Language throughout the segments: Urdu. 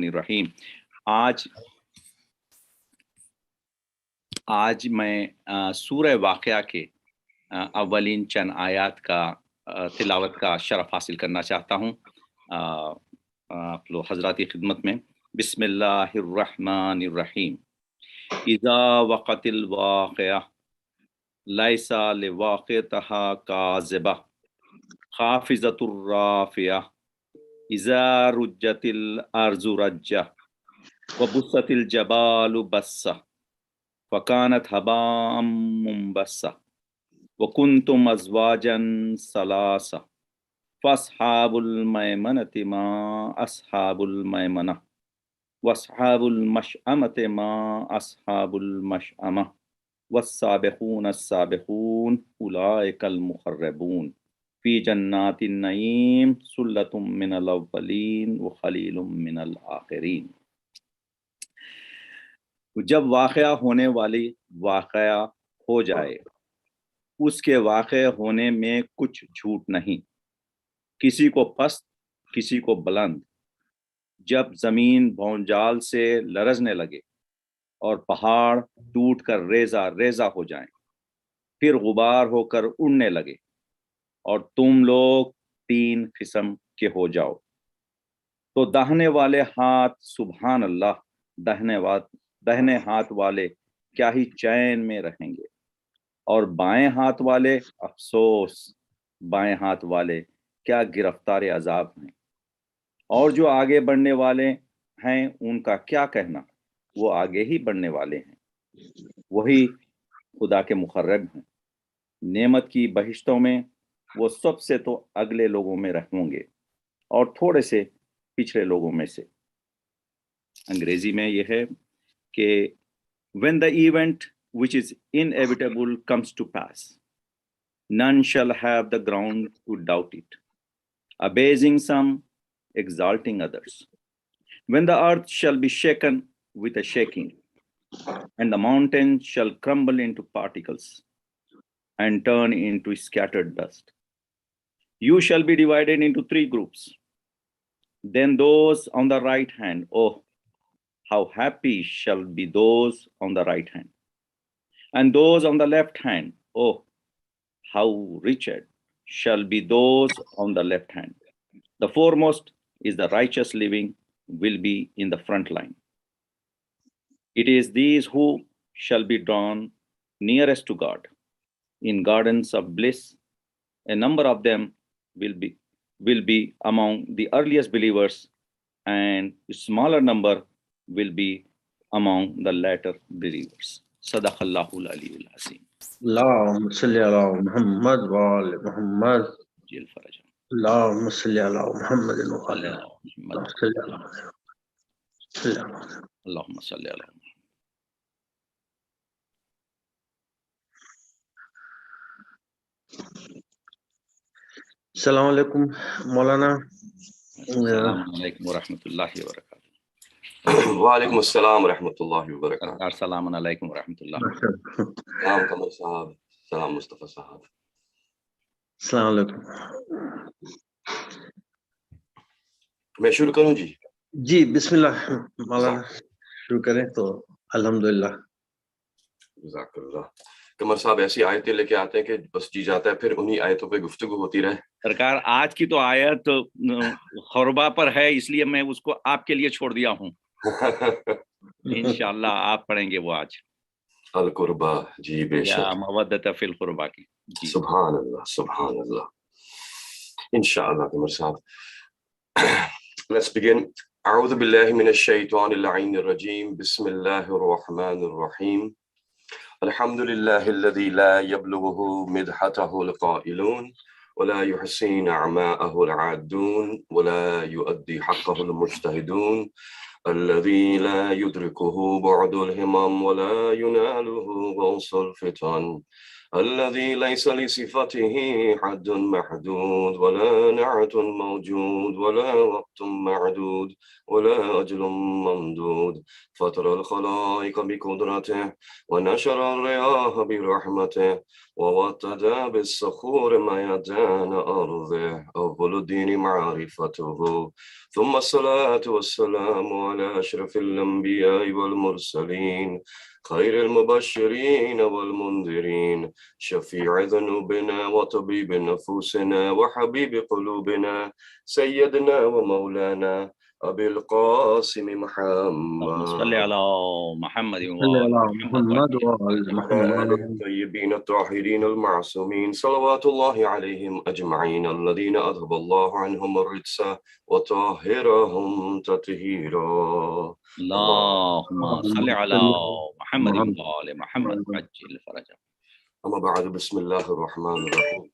الرحمن الرحیم. آج میں سورہ واقعہ کے اولین چند آیات کا تلاوت کا شرف حاصل کرنا چاہتا ہوں آپ لوگ حضرات کی خدمت میں. بسم اللہ الرحمن الرحیم. اذا وقت الواقعہ لیس لواقعتها کاذبہ خافضۃ الرافعہ اذا رجت الارض رجہ وبست الجبال بسہ فكانت هباء منبثا وكنتم ازواجا ثلاثا فاصحاب الميمنة ما اصحاب الميمنة واصحاب المشأمة ما اصحاب المشأمة والسابقون السابقون اولئك المقربون في جنات النعيم ثلة من الاولين وقليل من الاخرين. جب واقعہ ہونے والی واقعہ ہو جائے، اس کے واقع ہونے میں کچھ جھوٹ نہیں، کسی کو پست کسی کو بلند. جب زمین بھونجال سے لرزنے لگے اور پہاڑ ٹوٹ کر ریزہ ریزہ ہو جائیں، پھر غبار ہو کر اڑنے لگے اور تم لوگ تین قسم کے ہو جاؤ، تو داہنے والے ہاتھ سبحان اللہ، دہنے ہاتھ والے کیا ہی چین میں رہیں گے، اور بائیں ہاتھ والے افسوس، بائیں ہاتھ والے کیا گرفتار عذاب ہیں. اور جو آگے بڑھنے والے ہیں ان کا کیا کہنا، وہ آگے ہی بڑھنے والے ہیں، وہی خدا کے مقرب ہیں. نعمت کی بہشتوں میں وہ سب سے تو اگلے لوگوں میں ہوں گے اور تھوڑے سے پچھلے لوگوں میں سے. انگریزی میں یہ ہے کہ when the event which is inevitable comes to pass, none shall have the ground to doubt it, abasing some, exalting others. When the earth shall be shaken with a shaking, and the mountains shall crumble into particles and turn into scattered dust, you shall be divided into three groups. Then those on the right hand, oh, how happy shall be those on the right hand, and those on the left hand, oh, how wretched shall be those on the left hand. The foremost is the righteous living will be in the front line. It is these who shall be drawn nearest to God in gardens of bliss. A number of them will be among the earliest believers, and a smaller number will be among the later believers. صدق اللہ العلی العظیم. اللہم صلی علی محمد وآل محمد. جل فرج. اللہم صلی علی محمد وآل محمد. اللہم صلی علی محمد. السلام علیکم مولانا. السلام علیکم ورحمۃ اللہ وبرکاتہ. وعلیکم السلام ورحمۃ اللہ وبرکاتہ. السلام علیکم ورحمۃ اللہ. سلام قمر صاحب، سلام مصطفیٰ صاحب. السلام علیکم. میں شروع کروں جی؟ جی بسم اللہ مولانا شروع کریں تو. الحمدللہ. جزاک اللہ. قمر صاحب ایسی آیتیں لے کے آتے ہیں کہ بس جی جاتا ہے پھر انہی آیتوں پہ گفتگو ہوتی رہے. سرکار آج کی تو آیت خربہ پر ہے، اس لیے میں اس کو آپ کے لیے چھوڑ دیا ہوں. انشاءاللہ آپ پڑھیں گے وہ آج. القربہ، جی بے شک. یا مودۃ فی القربہ کی. جی سبحان اللہ سبحان اللہ. انشاءاللہ قمر صاحب. Let's begin. اعوذ باللہ من الشیطان اللعین الرجیم. بسم اللہ الرحمن الرحیم. الحمد للہ الذی لا یبلغہ مدحتہ القائلون ولا يحسن نعماءه العادون ولا يؤدي حقه المجتهدون الذي لا يدركه بعد الهمم ولا يناله غوص الفتن الذي ليس لصفته حد محدود ولا نعت موجود ولا وقت معدود ولا أجل ممدود فطر الخلائق بقدرته ونشر الرياح برحمته ووتد بالصخور ميدان أرضه أول الدين معرفته ثم الصلاة والسلام على أشرف الأنبياء والمرسلين خير المبشرين والمنذرين شفيع ذنوبنا وطبيب نفوسنا وحبيب قلوبنا سيدنا ومولانا أبي القاسم اللهم صل محمد على محمد صلى وآل على محمد محمد وآل وعلى آله محمد. الطيبين الطاهرين المعصومين صلوات الله عليهم أجمعين الذين أذهب الله عنهم الرجس وطهرهم تطهيرا. اللهم صل على محمد وآل محمد عجل فرجه. أما بعد بسم الله الرحمن الرحيم.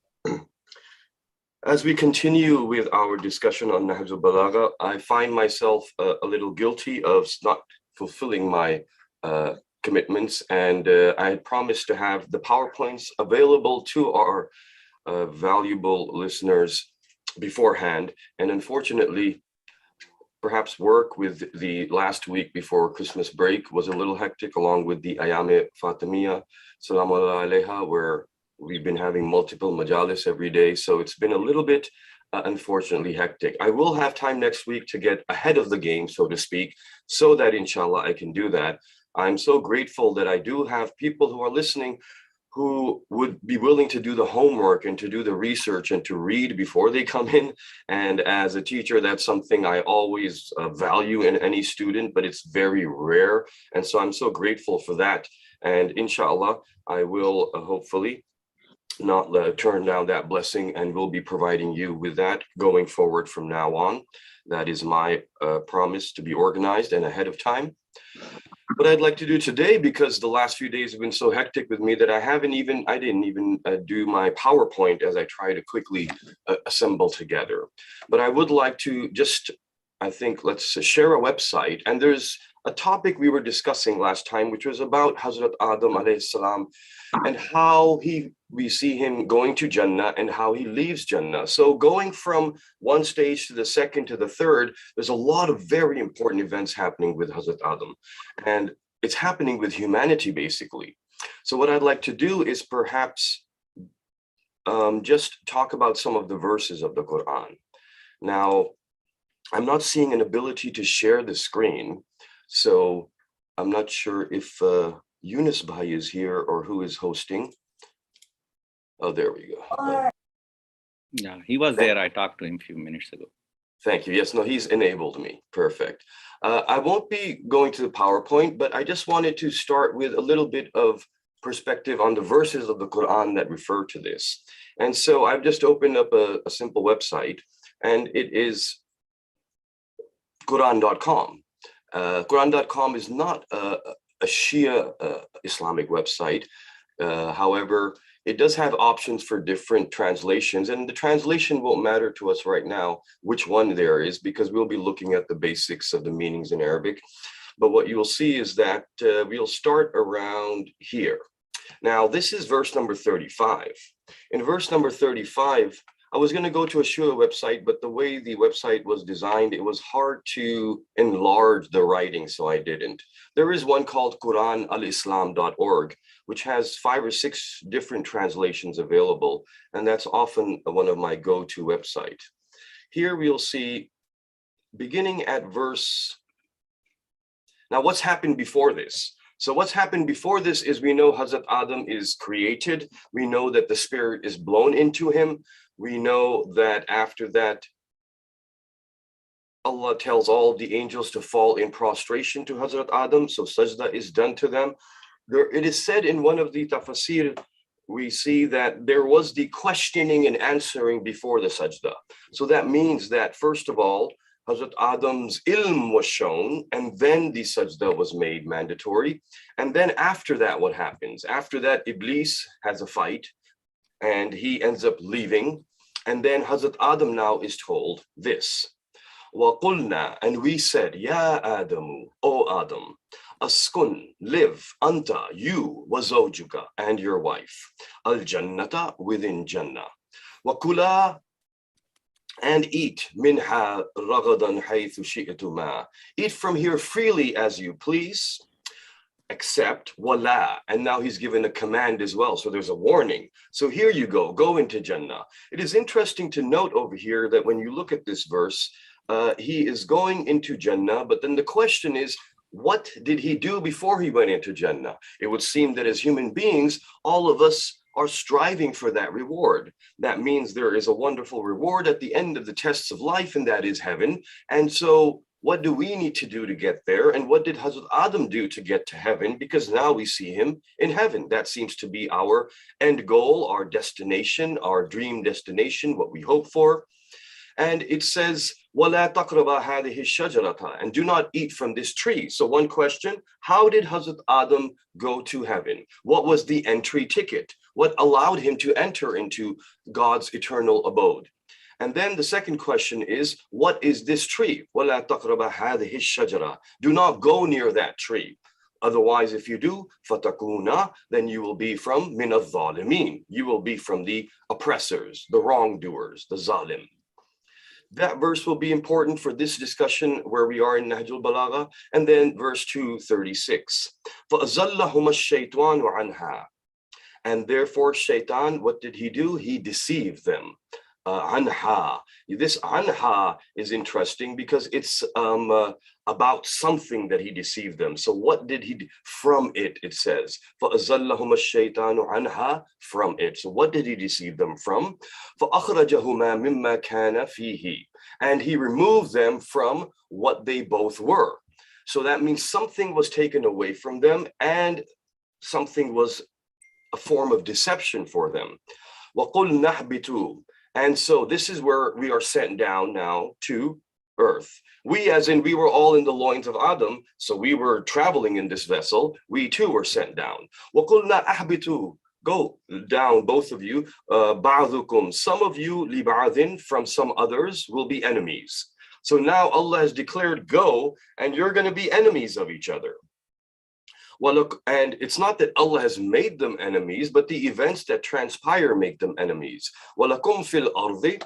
As we continue with our discussion on Nahjul Balagha, I find myself a little guilty of not fulfilling my commitments, and I had promised to have the PowerPoints available to our valuable listeners beforehand, and unfortunately, perhaps work with the last week before Christmas break was a little hectic, along with the Ayame Fatimiyya, Salamu Alayha, where we've been having multiple majalis every day. So it's been a little bit, unfortunately, hectic. I will have time next week to get ahead of the game, so to speak, so that inshallah I can do that. I'm so grateful that I do have people who are listening who would be willing to do the homework and to do the research and to read before they come in. And as a teacher, that's something I always value in any student, but it's very rare. And so I'm so grateful for that. And inshallah, I will hopefully not turn down that blessing, and will be providing you with that going forward from now on. That is my promise, to be organized and ahead of time. What I'd like to do today, because the last few days have been so hectic with me that I didn't even do my PowerPoint as I try to quickly assemble together. But I would like to just, I think, let's share a website. And there's a topic we were discussing last time, which was about Hazrat Adam alayhi salam, and how we see him going to Jannah and how he leaves Jannah. So going from one stage to the second to the third, there's a lot of very important events happening with Hazrat Adam. And it's happening with humanity, basically. So what I'd like to do is perhaps just talk about some of the verses of the Quran. Now, I'm not seeing an ability to share the screen, so I'm not sure if Yunus Bhai is here or who is hosting. Oh, there we go. Yeah, he was there. I talked to him a few minutes ago. Thank you. Yes, no, he's enabled me. Perfect. I won't be going to the PowerPoint, but I just wanted to start with a little bit of perspective on the verses of the Quran that refer to this. And so I've just opened up a simple website, and it is Quran.com. Quran.com is not a Shia Islamic website. However, it does have options for different translations, and the translation won't matter to us right now which one there is, because we'll be looking at the basics of the meanings in Arabic. But what you will see is that we'll start around here. Now, this is verse number 35. In verse number 35, I was going to go to a Shia website, but the way the website was designed, it was hard to enlarge the writing, so I didn't. There is one called QuranAlislam.org, which has 5 or 6 different translations available, and that's often one of my go-to websites. Here we'll see, beginning at verse. Now, what's happened before this? So what's happened before this is we know Hazrat Adam is created. We know that the spirit is blown into him. We know that after that, Allah tells all the angels to fall in prostration to Hazrat Adam. So sajda is done to them. It is said in one of the tafsir, we see that there was the questioning and answering before the sajda. So that means that, first of all, Hazrat Adam's ilm was shown, and then the sajda was made mandatory. And then after that, what happens? After that, Iblis has a fight, and he ends up leaving. And then Hazrat Adam now is told this. وَقُلْنَا, and we said, Ya Adamu, O Adam, Askun, live, anta, you, wazawjuka, and your wife. Al-jannata, within Jannah. Wakula, and eat minha ragadan haythu shi'tuma. Eat from here freely as you please, except wala. And now he's given a command as well. So there's a warning. So here you go into Jannah. It is interesting to note over here that when you look at this verse, he is going into Jannah, but then the question is, what did he do before he went into Jannah? It would seem that as human beings, all of us are striving for that reward. That means there is a wonderful reward at the end of the tests of life, and that is heaven. And so what do we need to do to get there? And what did Hazrat Adam do to get to heaven? Because now we see him in heaven. That seems to be our end goal, our destination, our dream destination, what we hope for. And it says, وَلَا تَقْرَبَا هَذِهِ الشَّجَرَةَ, and do not eat from this tree. So one question, how did Hazrat Adam go to heaven? What was the entry ticket? What allowed him to enter into God's eternal abode? And then the second question is, what is this tree? وَلَا تَقْرَبَا هَذِهِ الشَّجَرَةَ, do not go near that tree. Otherwise, if you do, فَتَكُونَ, then you will be from مِنَ الظَّالِمِينَ. You will be from the oppressors, the wrongdoers, the zalim. That verse will be important for this discussion where we are in Nahjul Balagha. And then verse 236. فَأَزَلَّهُمَا الشَّيْطَانُ عَنْهَا. And therefore, Shaitan, what did he do? He deceived them. Anha. This anha is interesting because it's about something that he deceived them. So what did he do? From it, it says. فَأَزَلَّهُمَا الشَّيْطَانُ عَنْهَا, from it. So what did he deceive them from? فَأَخْرَجَهُمَا مِمَّا كَانَ فِيهِ. And he removed them from what they both were. So that means something was taken away from them and something was a form of deception for them. وَقُلْ نَحْبِتُوا. And so this is where we are sent down now to earth. We, as in we were all in the loins of Adam, so we were traveling in this vessel. We too were sent down. وَقُلْنَا أَحْبِتُوا. Go down, both of you. بَعْضُكُمْ. Some of you, لِبَعْضٍ, from some others, will be enemies. So now Allah has declared, go, and you're going to be enemies of each other. Well, look, and it's not that Allah has made them enemies, but the events that transpire make them enemies. وَلَكُمْ فِي الْأَرْضِ.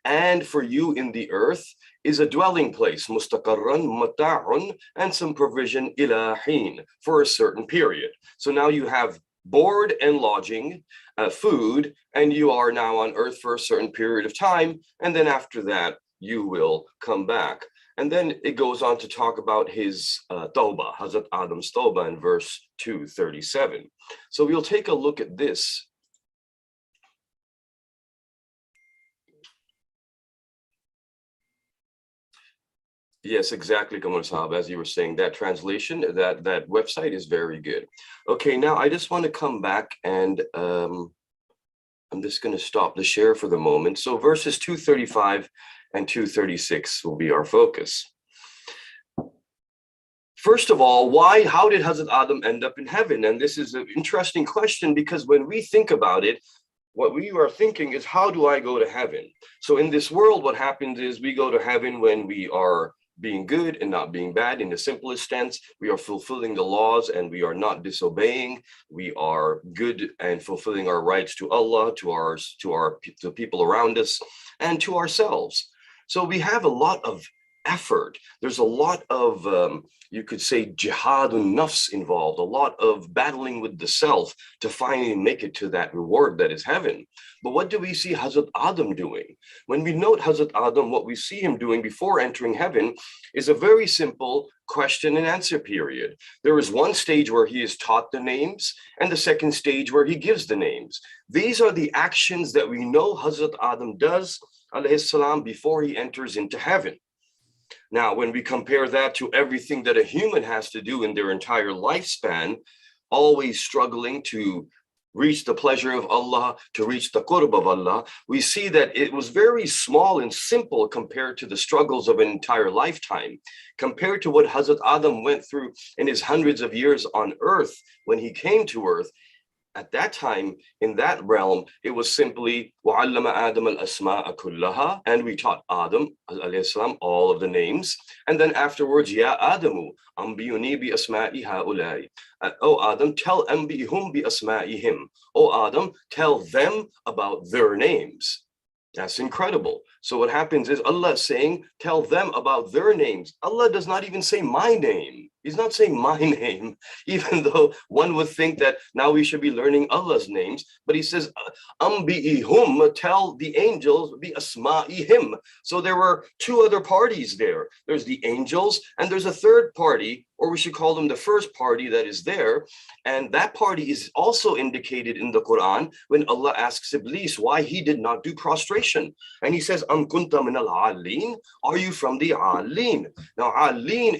And for you in the earth is a dwelling place, مُسْتَقَرًّا مَتَاعٌ, and some provision إِلَى حِينٍ, for a certain period. So now you have board and lodging, food, and you are now on earth for a certain period of time, and then after that, you will come back. And then it goes on to talk about his tawbah, Hazrat Adam's tawbah in verse 237. So we'll take a look at this. Yes, exactly, Kamar Sahab, as you were saying, that translation, that website is very good. Okay, now I just want to come back and I'm just going to stop the share for the moment. So verses 235 and 236 will be our focus. First of all, how did Hazrat Adam end up in heaven? And this is an interesting question because when we think about it, what we are thinking is, how do I go to heaven? So in this world, what happens is we go to heaven when we are being good and not being bad. In the simplest sense, we are fulfilling the laws and we are not disobeying. We are good and fulfilling our rights to Allah, to people around us, and to ourselves. So we have a lot of effort. There's a lot of, you could say, jihadun nafs involved, a lot of battling with the self to finally make it to that reward that is heaven. But what do we see Hazrat Adam doing? When we note Hazrat Adam, what we see him doing before entering heaven is a very simple question and answer period. There is one stage where he is taught the names and the second stage where he gives the names. These are the actions that we know Hazrat Adam does, alayhi salam, before he enters into heaven. Now, when we compare that to everything that a human has to do in their entire lifespan, always struggling to reach the pleasure of Allah, to reach the qurb of Allah, we see that it was very small and simple compared to the struggles of an entire lifetime, compared to what Hazrat Adam went through in his hundreds of years on earth when he came to earth. At that time, in that realm, it was simply وَعَلَّمَ آدَمَ الْأَسْمَاءَ كُلَّهَا, and we taught Adam alayhi salam all of the names. And then afterwards, Ya Adamu, أَنْبِئُنِي بِأَسْمَاءِ هَؤُلَاءِ. Oh Adam, tell أَنْبِئْهُمْ بِأَسْمَائِهِمْ. Oh Adam, tell them about their names. That's incredible. So what happens is Allah is saying, tell them about their names. Allah does not even say my name. He's not saying my name, even though one would think that now we should be learning Allah's names. But he says, Ambi'ihum, tell the angels, bi asma'ihim. So there were two other parties there. There's the angels, and there's a third party, or we should call them the first party that is there. And that party is also indicated in the Quran when Allah asks Iblis why he did not do prostration. And he says, Am kunta min al-'alin? Are you from the 'alin? Now, 'alin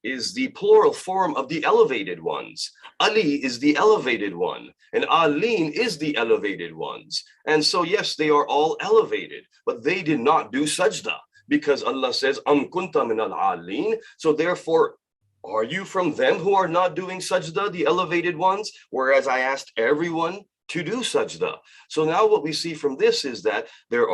is the plural form of the elevated ones. Ali is the elevated one, and Alin is the elevated ones. And so, yes, they are all elevated, but they did not do sajda because Allah says, Am kunta min al-'alin? So therefore, are you from them who are not doing sajda, the elevated ones? Whereas I asked everyone to do sajda. So now what we see from this is that there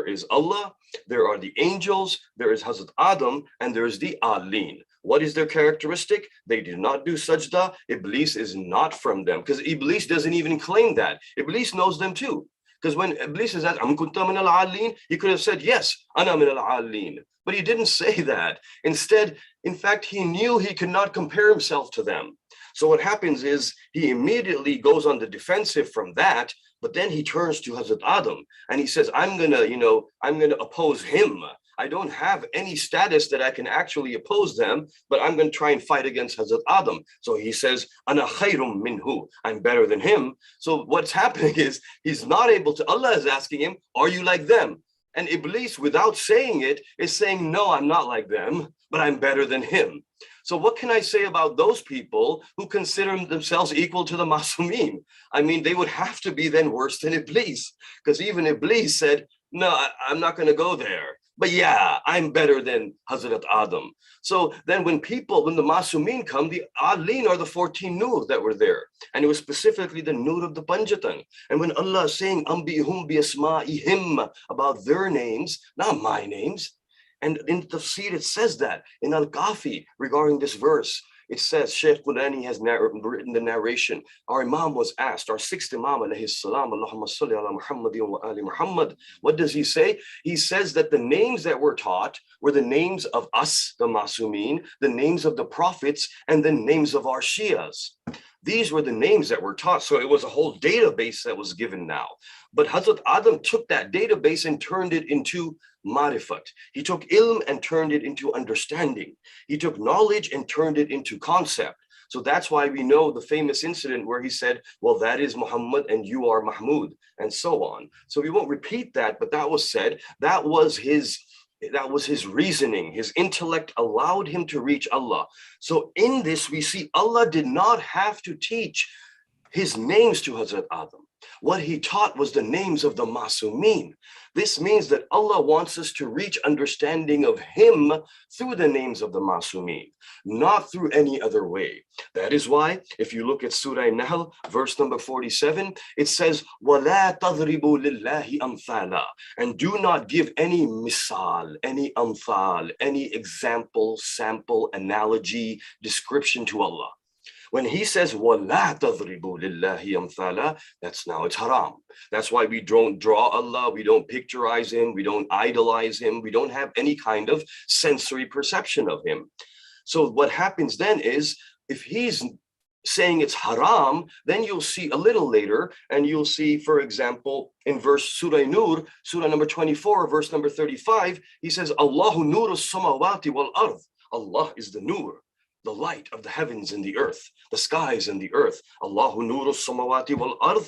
is Allah, there are the angels, there is Hazrat Adam, and there is the Alin. What is their characteristic? They do not do sajda. Iblis is not from them, because Iblis doesn't even claim that. Iblis knows them too. Because when Iblis says that, Am kunta min al-'alin, he could have said, yes, ana min al-'alin. But he didn't say that. Instead, in fact, he knew he could not compare himself to them. So what happens is he immediately goes on the defensive from that, but then he turns to Hazrat Adam and he says, I'm gonna oppose him. I don't have any status that I can actually oppose them, but I'm going to try and fight against Hazrat Adam. So he says, Ana khayrum minhu, I'm better than him. So what's happening is he's not able to, Allah is asking him, are you like them? And Iblis, without saying it, is saying, no, I'm not like them, but I'm better than him. So what can I say about those people who consider themselves equal to the Masumeen? I mean, they would have to be then worse than Iblis, because even Iblis said, no, I'm not going to go there. But yeah, I'm better than Hazrat Adam. So then when the Masumeen come, the Alin are the 14 Nur that were there. And it was specifically the Nur of the Panjatan. And when Allah is saying, Ambihum bi asma'ihim, about their names, not my names. And in Tafsir, it says that in Al-Kafi regarding this verse. It says, Shaykh Qulani has written the narration. Our Imam was asked, our sixth Imam, alayhi salam, Allahumma salli ala Muhammadin wa ali Muhammad. What does he say? He says that the names that were taught were the names of us, the Masumeen, the names of the prophets, and the names of our Shias. These were the names that were taught. So it was a whole database that was given now. But Hazrat Adam took that database and turned it into marifat. He took ilm and turned it into understanding. He took knowledge and turned it into concept. So that's why we know the famous incident where he said, well, that is Muhammad and you are Mahmud, and so on. So we won't repeat that, but that was said. That was his reasoning. His intellect allowed him to reach Allah. So in this, we see Allah did not have to teach his names to Hazrat Adam. What he taught was the names of the Masumeen. This means that Allah wants us to reach understanding of him through the names of the Masumeen, not through any other way. That is why, if you look at Surah Nahl, verse number 47, it says, وَلَا تَضْرِبُوا لِلَّهِ أَمْثَالًا, and do not give any misal, any amthal, any example, sample, analogy, description to Allah. When he says, وَلَا تَضْرِبُوا لِلَّهِ أَمْثَالًا, it's haram. That's why we don't draw Allah, we don't picturize him, we don't idolize him, we don't have any kind of sensory perception of him. So what happens then is, if he's saying it's haram, then you'll see a little later, and you'll see, for example, in Surah Nur, Surah number 24, verse number 35, he says, Allahu nuru samawati wal ard. Allah is the nur, the light of the heavens and the earth, the skies and the earth. Allahu nuru samawati wal ard.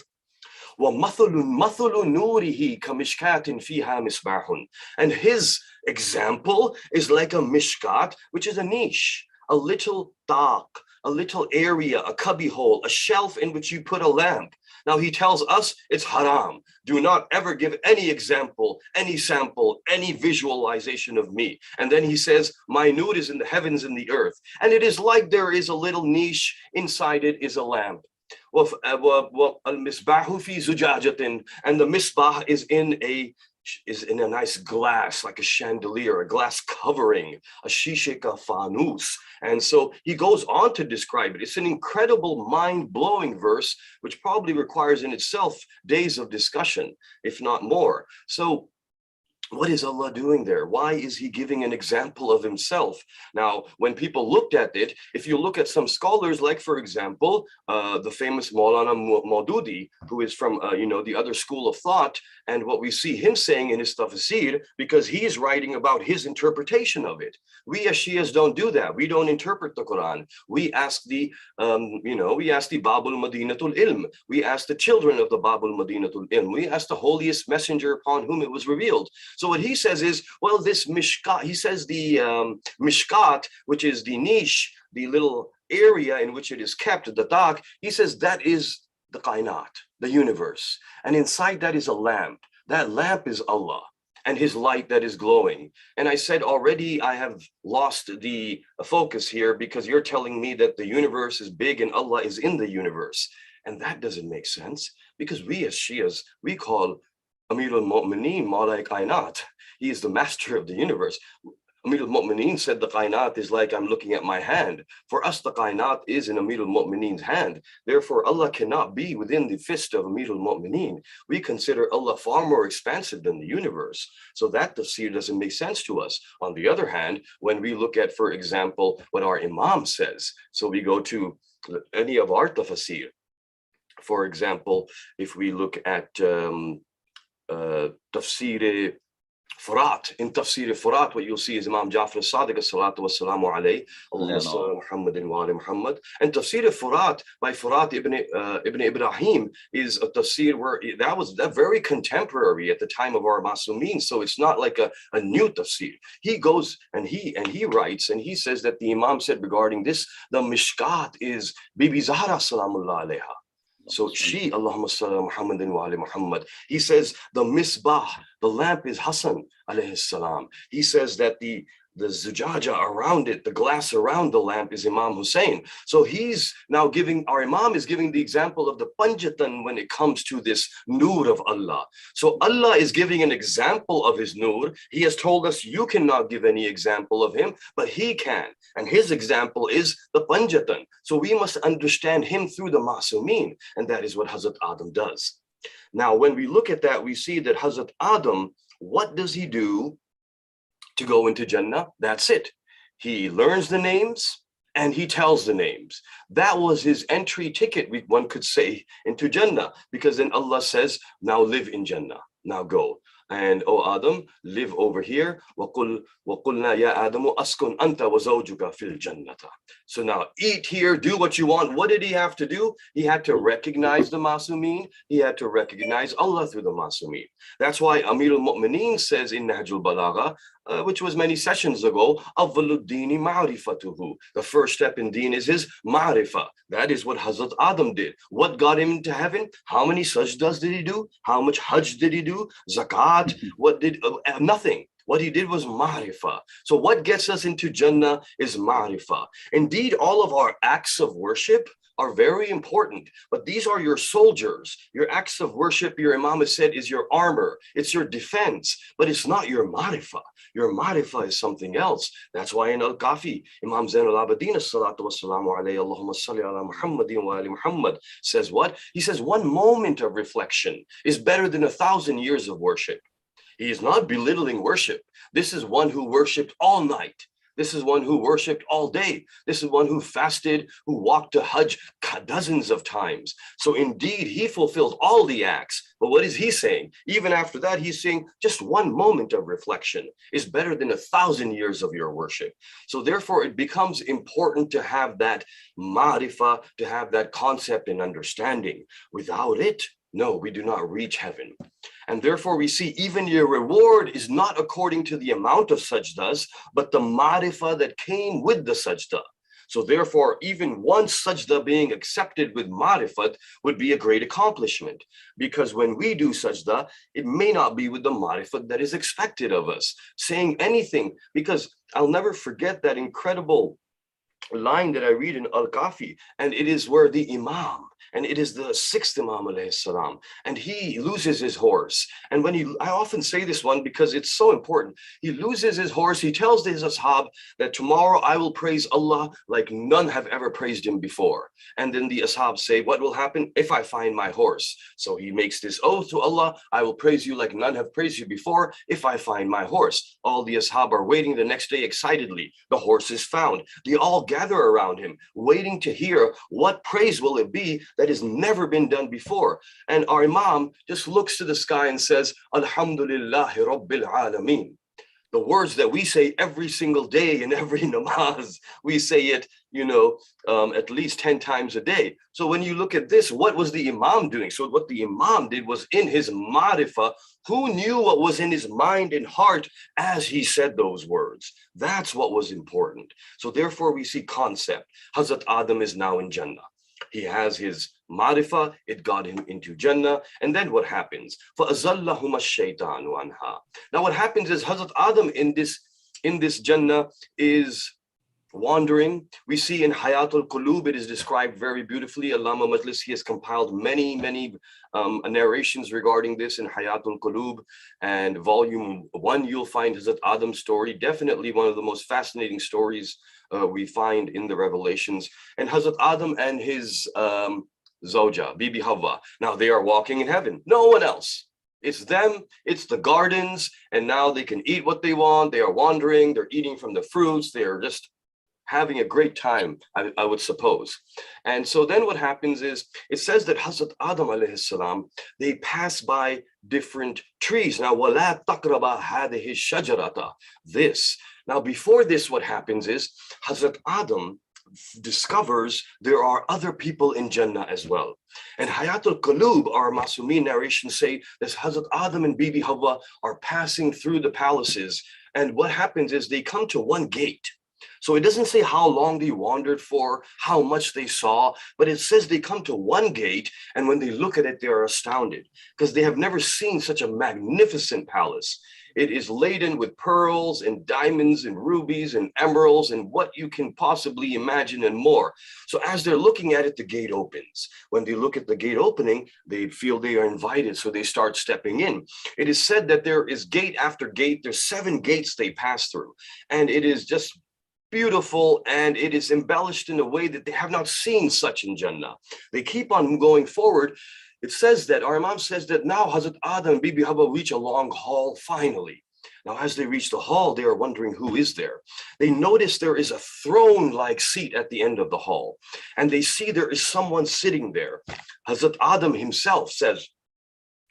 Wa mathalu nurihi kamishkatin fiha misbahun. And his example is like a mishkat, which is a niche, a little dark, a little area, a cubby hole, a shelf in which you put a lamp. Now he tells us it's haram. Do not ever give any example, any sample, any visualization of me. And then he says, my nur is in the heavens and the earth. And it is like there is a little niche, inside it is a lamp. al-misbahu fi zujajatin, and the misbah is in a nice glass, like a chandelier, a glass covering, a shishika fanus. And so he goes on to describe it. It's an incredible, mind-blowing verse, which probably requires in itself days of discussion, if not more. So what is Allah doing there? Why is he giving an example of himself? Now, when people looked at it, if you look at some scholars, like, for example, the famous Maulana Maududi, who is from, the other school of thought, and what we see him saying in his tafsir, because he is writing about his interpretation of it. We as Shias don't do that. We don't interpret the Quran. We ask the Babul Madinatul Ilm. We ask the children of the Babul Madinatul Ilm. We ask the holiest messenger upon whom it was revealed. So what he says is, well, this mishkat, he says the mishkat, which is the niche, the little area in which it is kept, the dak, he says that is the kainat, the universe. And inside that is a lamp. That lamp is Allah and his light that is glowing. And I said already, I have lost the focus here because you're telling me that the universe is big and Allah is in the universe. And that doesn't make sense, because we as Shias, we call Amir al-Mu'mineen Mawla Kainat. He is the master of the universe. Amir al-Mu'mineen said the Kainat is like I'm looking at my hand. For us, the Kainat is in Amir al-Mu'mineen's hand. Therefore, Allah cannot be within the fist of Amir al-Mu'mineen. We consider Allah far more expansive than the universe. So that tafsir doesn't make sense to us. On the other hand, when we look at, for example, what our Imam says, so we go to any of our tafsir. For example, if we look at Tafsir Furat, in Tafsir Furat, what you'll see is Imam Jafar as-Sadiq as-salatu was-salamu alayhi, Allahumma salli Muhammadin wa ali Muhammad. And Tafsir Furat by Furat ibn Ibrahim is a tafsir where that was very contemporary at the time of our Masumeen. So it's not like a new tafsir. He goes and he writes and he says that the Imam said regarding this, the Mishkat is Bibi Zahra salamullah alayha. So she, Allahumma salli Muhammadin wa ali Muhammad. He says the misbah, the lamp is Hassan alayhi salam. He says that the zujaja around it, the glass around the lamp is Imam Hussein. So he's now our Imam is giving the example of the panjatan when it comes to this nur of Allah. So Allah is giving an example of his nur. He has told us you cannot give any example of him, but he can. And his example is the panjatan. So we must understand him through the Masumeen. And that is what Hazrat Adam does. Now, when we look at that, we see that Hazrat Adam, what does he do to go into Jannah? That's it. He learns the names and he tells the names. That was his entry ticket, one could say, into Jannah, because then Allah says, now live in Jannah, now go. And oh Adam, live over here. وَقُلْنَا يَا آدَمُ أَسْكُنْ أَنْتَ وَزَوْجُكَ فِي الْجَنَّةِ. So now eat here, do what you want. What did he have to do? He had to recognize the Masumeen. He had to recognize Allah through the Masumeen. That's why Amir al-Mu'mineen says in Nahjul Balagha, which was many sessions ago, أَفْضَلُ الدِّينِ مَعْرِفَتُهُ. The first step in deen is his ma'rifah. That is what Hazrat Adam did. What got him into heaven? How many sajdas did he do? How much hajj did he do? Zakat? What did? Nothing. What he did was ma'rifah. So what gets us into Jannah is ma'rifah. Indeed, all of our acts of worship are very important, but these are your soldiers. Your acts of worship, your Imam has said, is your armor. It's your defense, but it's not your ma'rifah. Your ma'rifah is something else. That's why in Al-Kafi, Imam Zain al-Abidin as-salatu was-salamu alayhi, Allahumma salli ala Muhammadin wa ali Muhammad, says what? He says one moment of reflection is better than 1,000 years of worship. He is not belittling worship. This is one who worshiped all night. This is one who worshiped all day. This is one who fasted, who walked to Hajj dozens of times. So indeed, he fulfilled all the acts. But what is he saying? Even after that, he's saying just one moment of reflection is better than 1,000 years of your worship. So therefore, it becomes important to have that ma'rifah, to have that concept and understanding. Without it, no, we do not reach heaven. And therefore we see even your reward is not according to the amount of sajdas, but the ma'rifah that came with the sajda. So therefore, even one sajda being accepted with ma'rifat would be a great accomplishment. Because when we do sajda, it may not be with the ma'rifat that is expected of us. Saying anything, because I'll never forget that incredible line that I read in Al-Kafi, and it is where the Imam, and it is the sixth Imam alayhi salam, and he loses his horse. And when I often say this one because it's so important. He loses his horse. He tells his ashab that tomorrow I will praise Allah like none have ever praised him before. And then the ashab say, what will happen if I find my horse? So he makes this oath to Allah, I will praise you like none have praised you before if I find my horse. All the ashab are waiting the next day excitedly. The horse is found. They all gather around him, waiting to hear what praise will it be that has never been done before. And our Imam just looks to the sky and says, Alhamdulillahi Rabbil Alameen. The words that we say every single day in every namaz, we say it, at least 10 times a day. So when you look at this, what was the Imam doing? So what the Imam did was in his marifah, who knew what was in his mind and heart as he said those words? That's what was important. So therefore we see concept. Hazrat Adam is now in Jannah. He has his marifah, it got him into Jannah. And then what happens? فَأَزَلَّهُمَا الشَّيْطَانُ عَنْهَا. Now what happens is Hazrat Adam in this Jannah is wandering. We see in Hayatul Qulub, it is described very beautifully. Allama Majlis, he has compiled many narrations regarding this in Hayatul Qulub, and volume 1 you'll find Hazrat Adam's story, definitely one of the most fascinating stories we find in the Revelations. And Hazrat Adam and his Zawja, Bibi Hawa, now they are walking in heaven, no one else. It's them, it's the gardens, and now they can eat what they want. They are wandering, they're eating from the fruits, they are just having a great time, I would suppose. And so then what happens is, it says that Hazrat Adam alayhi salam, they pass by different trees. Now, وَلَا تَقْرَبَا هَذِهِ الشَّجَرَةَ. This. Now, before this, what happens is, Hazrat Adam discovers there are other people in Jannah as well. And Hayatul Qulub, our Masumeen narrations say that Hazrat Adam and Bibi Hawa are passing through the palaces. And what happens is they come to one gate. So it doesn't say how long they wandered for, how much they saw, but it says they come to one gate, and when they look at it, they are astounded because they have never seen such a magnificent palace. It is laden with pearls and diamonds and rubies and emeralds and what you can possibly imagine and more. So as they're looking at it, the gate opens. When they look at the gate opening, they feel they are invited, so they start stepping in. It is said that there is gate after gate. There's 7 gates they pass through, and it is just beautiful, and it is embellished in a way that they have not seen such in Jannah. They keep on going forward. It says that, our Imam says that now Hazrat Adam and Bibi Hawa reach a long hall finally. Now, as they reach the hall, they are wondering who is there. They notice there is a throne-like seat at the end of the hall, and they see there is someone sitting there. Hazrat Adam himself says,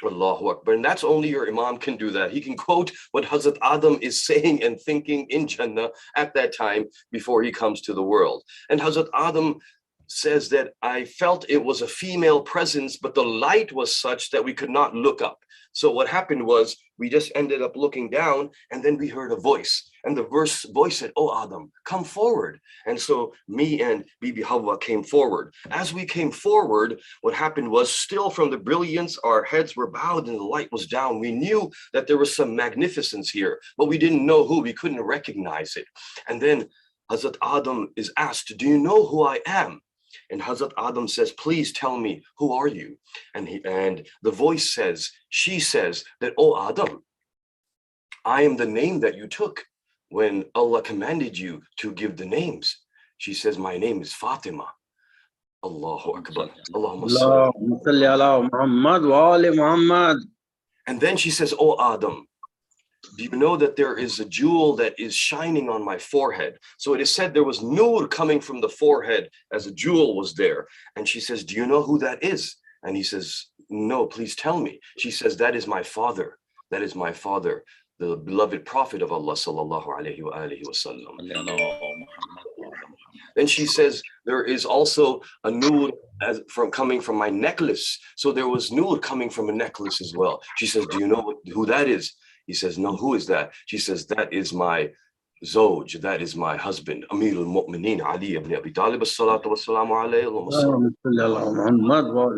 Allahu Akbar. And that's only your Imam can do that. He can quote what Hazrat Adam is saying and thinking in Jannah at that time before he comes to the world. And Hazrat Adam says that I felt it was a female presence, but the light was such that we could not look up. So what happened was we just ended up looking down, and then we heard a voice. And the voice said, "Oh, Adam, come forward." And so me and Bibi Hawa came forward. As we came forward, what happened was, still from the brilliance, our heads were bowed and the light was down. We knew that there was some magnificence here, but we didn't know who. We couldn't recognize it. And then Hazrat Adam is asked, "Do you know who I am?" And Hazrat Adam says, "Please tell me, who are you?" And the voice says, she says that, "Oh, Adam, I am the name that you took when Allah commanded you to give the names." She says, "My name is Fatima." Allahu Akbar. Allahumma salli ala Muhammad wa ali Muhammad. And then she says, "Oh, Adam, do you know that there is a jewel that is shining on my forehead?" So it is said there was nur coming from the forehead as a jewel was there. And she says, "Do you know who that is?" And he says, "No, please tell me." She says, "That is my father. That is my father, the beloved Prophet of Allah sallallahu alaihi wasallam." Then she says, "There is also a nur coming from my necklace." So there was nur coming from a necklace as well. She says, "Do you know who that is?" He says, "No, who is that?" She says, "That is my Zawj, that is my husband, Amir al-Mu'mineen, Ali ibn Abi Talib, as-salatu was-salamu alayhi.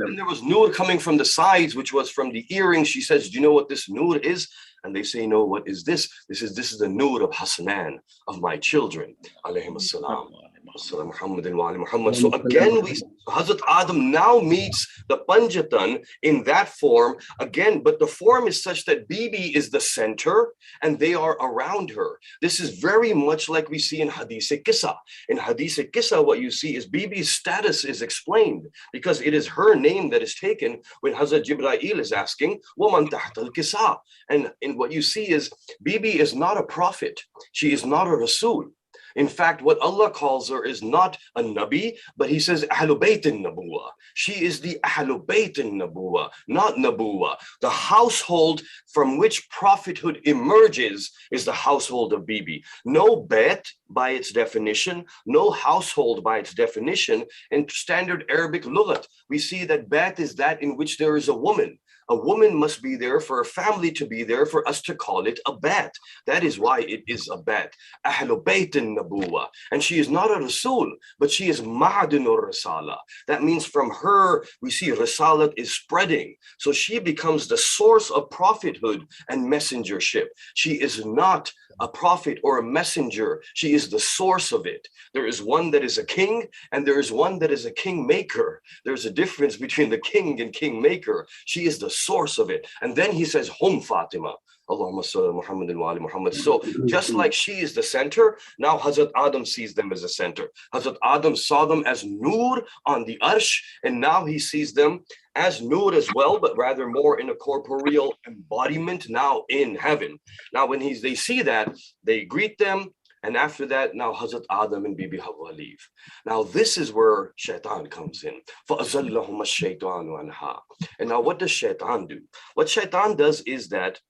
And there was nur coming from the sides, which was from the earrings. She says, "Do you know what this nur is?" And they say, "No, what is this?" This is the nur of Hassanan, of my children, alayhim as-salam. Muhammad. So again, Hazrat Adam now meets the Panjatan in that form again, but the form is such that Bibi is the center and they are around her. This is very much like we see in Hadith-e-Qissa. In Hadith-e-Qissa, what you see is Bibi's status is explained because it is her name that is taken when Hazrat Jibreel is asking, "Waman tahta al-Qissa?" And what you see is Bibi is not a prophet. She is not a Rasul. In fact, what Allah calls her is not a Nabi, but He says Ahlul Bayt al-Nabuwa. She is the Ahlul Bayt al-Nabuwa, not Nabuwa. The household from which prophethood emerges is the household of Bibi. No Bayt by its definition, no household by its definition. In standard Arabic lughat, we see that Bayt is that in which there is a woman. A woman must be there for a family to be there for us to call it a bat. That is why it is a bat. Ahlul Bayt al-Nabuwa. And she is not a Rasul, but she is Ma'adinur Risala. That means from her, we see Risalat is spreading. So she becomes the source of prophethood and messengership. She is not a prophet or a messenger. She is the source of it. There is one that is a king and there is one that is a kingmaker. There's a difference between the king and kingmaker. She is the source of it. And then he says, Hum Fatima. Allahumma salli Muhammad wa ali Muhammad. So just like she is the center, now Hazrat Adam sees them as a center. Hazrat Adam saw them as Noor on the Arsh, and now he sees them as Noor as well, but rather more in a corporeal embodiment now in heaven. Now when they see that, they greet them, and after that, now Hazrat Adam and Bibi Hawa leave. Now this is where Shaitan comes in. فَأَزَلَّهُمَ الشَّيْطَانُ عَنْهَا. And now what does Shaitan do? What Shaitan does is that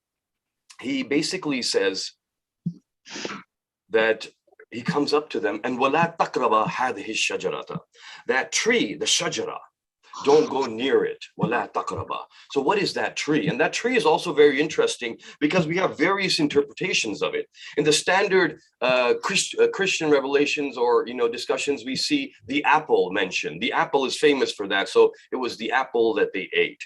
he basically says that he comes up to them and وَلَا تَقْرَبَ هَذِهِ الشَّجَرَةَ. That tree, the shajara, don't go near it. وَلَا تَقْرَبَ. So what is that tree? And that tree is also very interesting because we have various interpretations of it. In the standard Christian revelations or discussions, we see the apple mentioned. The apple is famous for that. So it was the apple that they ate.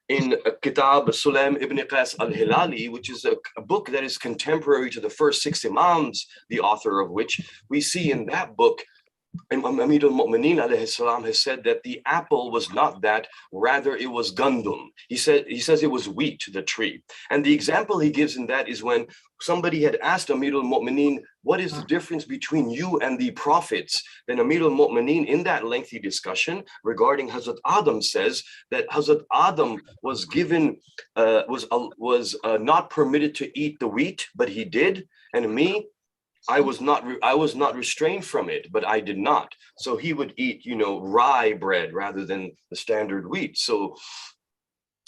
In Kitab Sulaim ibn Qas al-Hilali, which is a book that is contemporary to the first 6 Imams, the author of which, we see in that book, Amir al-Mu'mineen alayhi salam has said that the apple was not that, rather it was gandum. He says it was wheat, the tree. And the example he gives in that is when somebody had asked Amir al-Mu'mineen, what is the difference between you and the prophets? Then Amir al-Mu'mineen, in that lengthy discussion regarding Hazrat Adam, says that Hazrat Adam was given, was not permitted to eat the wheat, but he did. And me, I was not restrained from it, but I did not. So he would eat, rye bread rather than the standard wheat. So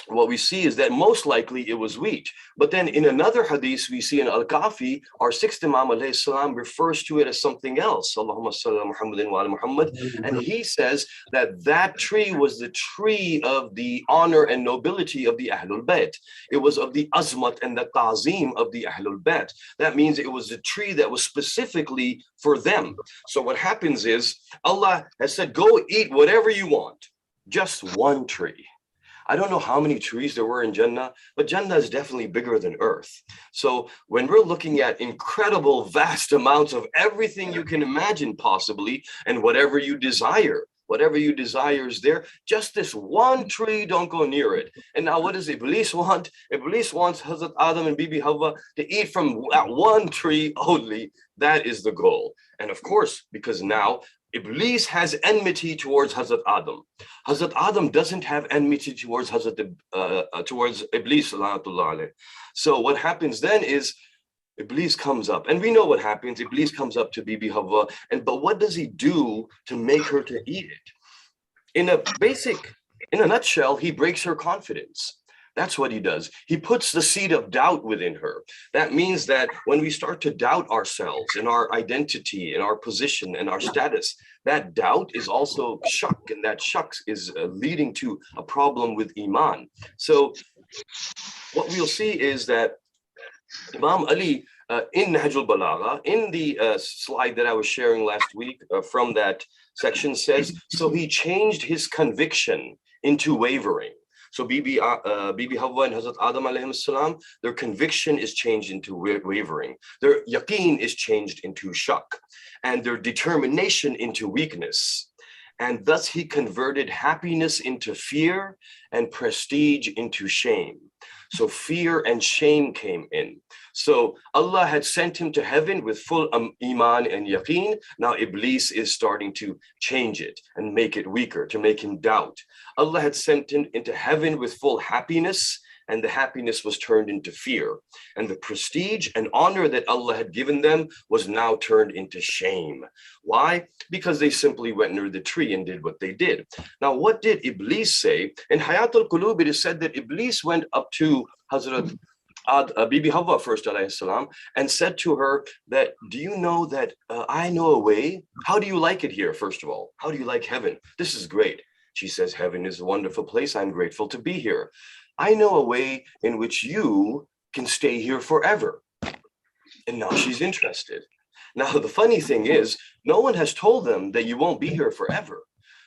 what we see is that most likely it was wheat. But then in another hadith, we see in Al-Kafi, our 6th Imam alayhi salam refers to it as something else. Allahumma salli Muhammadin wa ala Muhammad. And he says that that tree was the tree of the honor and nobility of the Ahlul Bayt. It was of the azmat and the ta'zim of the Ahlul Bayt. That means it was a tree that was specifically for them. So what happens is Allah has said, go eat whatever you want, just one tree. I don't know how many trees there were in Jannah, but Jannah is definitely bigger than Earth. So when we're looking at incredible, vast amounts of everything you can imagine possibly, and whatever you desire is there, just this one tree, don't go near it. And now what does Iblis want? Iblis wants Hazrat Adam and Bibi Hawa to eat from that one tree only. That is the goal. And of course, because now Iblis has enmity towards Hazrat Adam. Hazrat Adam doesn't have enmity towards towards Iblis. So what happens then is Iblis comes up, and we know what happens. Iblis comes up to Bibi Hawa, but what does he do to make her to eat it? In a nutshell, he breaks her confidence. That's what he does. He puts the seed of doubt within her. That means that when we start to doubt ourselves and our identity and our position and our status, that doubt is also shak, and that shak is leading to a problem with iman. So what we'll see is that Imam Ali in Nahjul Balagha, in the slide that I was sharing last week from that section, says, so he changed his conviction into wavering. So Bibi Hawa and Hazrat Adam alayhi salam, their conviction is changed into wavering. Their yaqeen is changed into shak, and their determination into weakness. And thus he converted happiness into fear and prestige into shame. So fear and shame came in. So Allah had sent him to heaven with full iman and yaqeen. Now Iblis is starting to change it and make it weaker, to make him doubt. Allah had sent him into heaven with full happiness, and the happiness was turned into fear. And the prestige and honor that Allah had given them was now turned into shame. Why? Because they simply went near the tree and did what they did. Now, what did Iblis say? In Hayat al-Qulub, it is said that Iblis went up to Hazrat Bibi Hawa first, alayhi salam, and said to her that, do you know that I know a way? How do you like it here, first of all? How do you like heaven? This is great. She says, heaven is a wonderful place. I'm grateful to be here. I know a way in which you can stay here forever. And now she's interested. Now, the funny thing is, no one has told them that you won't be here forever.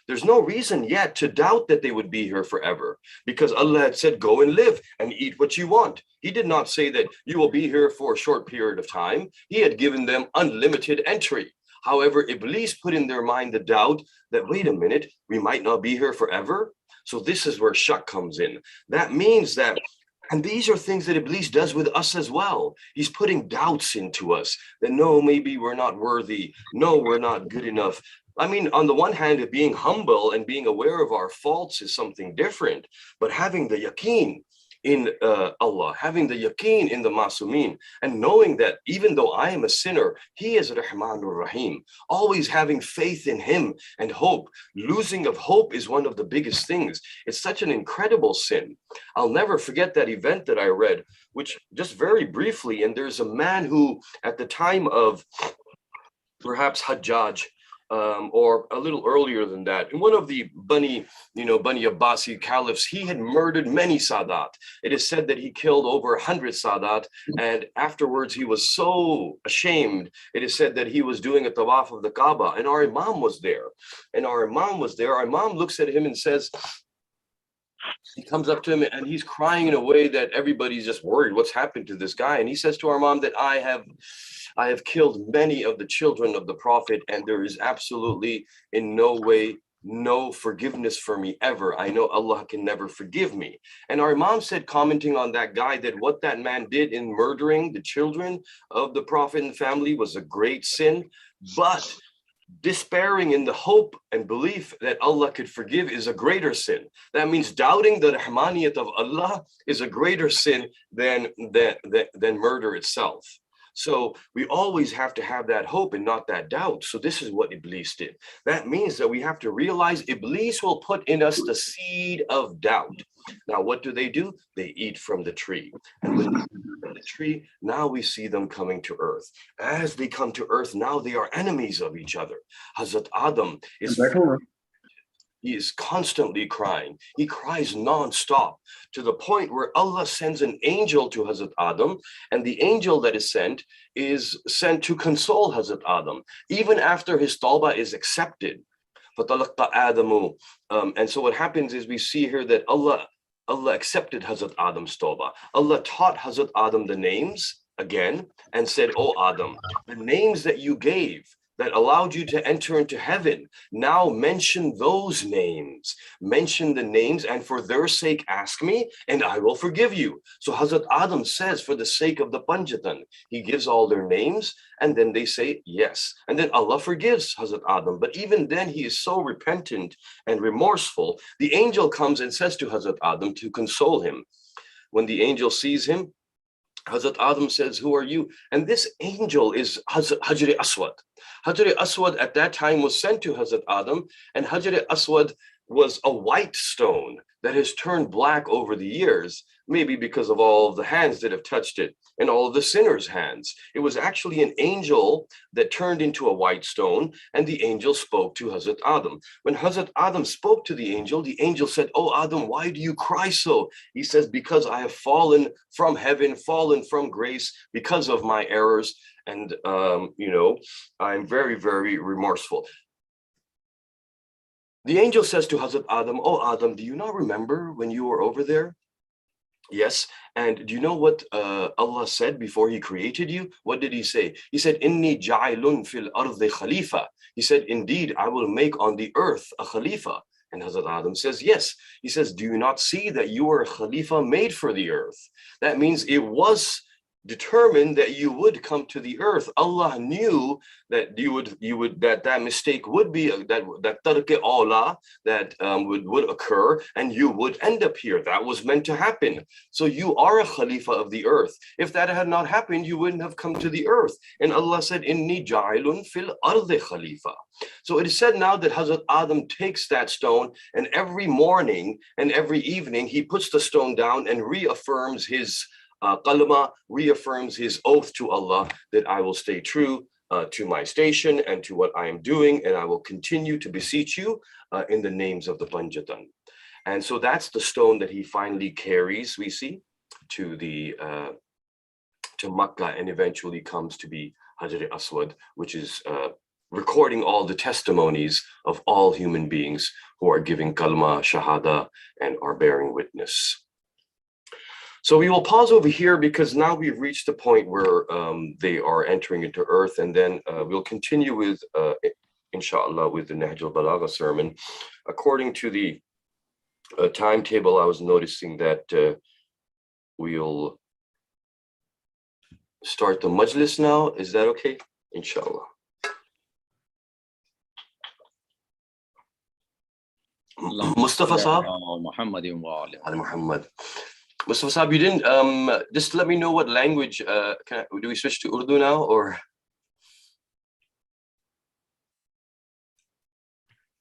There's no reason yet to doubt that they would be here forever, because Allah had said, go and live and eat what you want. He did not say that you will be here for a short period of time. He had given them unlimited entry. However, Iblis put in their mind the doubt that, wait a minute, we might not be here forever. So this is where shak comes in. That means that, and these are things that Iblis does with us as well. He's putting doubts into us that, no, maybe we're not worthy. No, we're not good enough. I mean, on the one hand, being humble and being aware of our faults is something different, but having the yaqeen in Allah, having the yaqeen in the Masumin, and knowing that even though I am a sinner, He is Rahmanur Rahim, always having faith in Him and hope. Losing of hope is one of the biggest things. It's such an incredible sin. I'll never forget that event that I read, which just very briefly, and there's a man who at the time of perhaps Hajjaj, or a little earlier than that, in one of the Bani Abbasi caliphs, he had murdered many Sadat. It is said that he killed over 100 Sadat, and afterwards he was so ashamed. It is said that he was doing a tawaf of the Kaaba, and our Imam was there. Our Imam looks at him and says, he comes up to him and he's crying in a way that everybody's just worried, what's happened to this guy? And he says to our Imam that I have killed many of the children of the Prophet, and there is absolutely in no way no forgiveness for me ever. I know Allah can never forgive me. And our Imam said, commenting on that guy, that what that man did in murdering the children of the Prophet and family was a great sin, but despairing in the hope and belief that Allah could forgive is a greater sin. That means doubting the Rahmaniyat of Allah is a greater sin than murder itself. So we always have to have that hope and not that doubt. So this is what Iblis did. That means that we have to realize Iblis will put in us the seed of doubt. Now, what do? They eat from the tree. And when they eat from the tree, now we see them coming to earth. As they come to earth, now they are enemies of each other. Hazrat Adam he is constantly crying. He cries non-stop, to the point where Allah sends an angel to Hazrat Adam, and the angel that is sent to console Hazrat Adam, even after his tawbah is accepted. And so what happens is we see here that Allah accepted Hazrat Adam's tawbah. Allah taught Hazrat Adam the names again and said, "Oh Adam, the names that you gave that allowed you to enter into heaven, now mention those names. Mention the names, and for their sake ask me, and I will forgive you." So Hazrat Adam says, for the sake of the Panjatan, he gives all their names, and then they say yes. And then Allah forgives Hazrat Adam. But even then, he is so repentant and remorseful. The angel comes and says to Hazrat Adam to console him. When the angel sees him, Hazrat Adam says, "Who are you?" And this angel is Hajr Aswad. Hajr Aswad at that time was sent to Hazrat Adam, and Hajr Aswad was a white stone that has turned black over the years, maybe because of all of the hands that have touched it and all of the sinners' hands. It was actually an angel that turned into a white stone, and the angel spoke to Hazrat Adam. When Hazrat Adam spoke to the angel said, "Oh Adam, why do you cry so?" He says, "Because I have fallen from heaven, fallen from grace because of my errors, and I'm very, very remorseful." The angel says to Hazrat Adam, "Oh Adam, do you not remember when you were over there?" Yes. And do you know what Allah said before he created you? What did he say? He said, "Inni ja'ilun fil ardi khalifa." He said, "Indeed, I will make on the earth a khalifa." And Hazrat Adam says, yes. He says, "Do you not see that you are a khalifa made for the earth?" That means it was determined that you would come to the earth. Allah knew that that mistake would be that tarke aula, that would occur, and you would end up here. That was meant to happen. So you are a khalifa of the earth. If that had not happened, you wouldn't have come to the earth. And Allah said, "Inni ja'ilun fil ardi khalifa." So it is said now that Hazrat Adam takes that stone, and every morning and every evening he puts the stone down and reaffirms his qalma, reaffirms his oath to Allah that I will stay true to my station and to what I am doing, and I will continue to beseech you in the names of the Panjatan. And so that's the stone that he finally carries, we see, to Makkah, and eventually comes to be Hajar Aswad, which is recording all the testimonies of all human beings who are giving kalma, shahada, and are bearing witness. So we will pause over here because now we've reached the point where they are entering into earth, and then we'll continue with, inshallah, with the Nahjul Balagha sermon. According to the timetable, I was noticing that we'll start the majlis now. Is that okay? Inshallah. Mustafa Saab? Muhammad. Mustafa Saab, you didn't, just let me know what language, do we switch to Urdu now, or?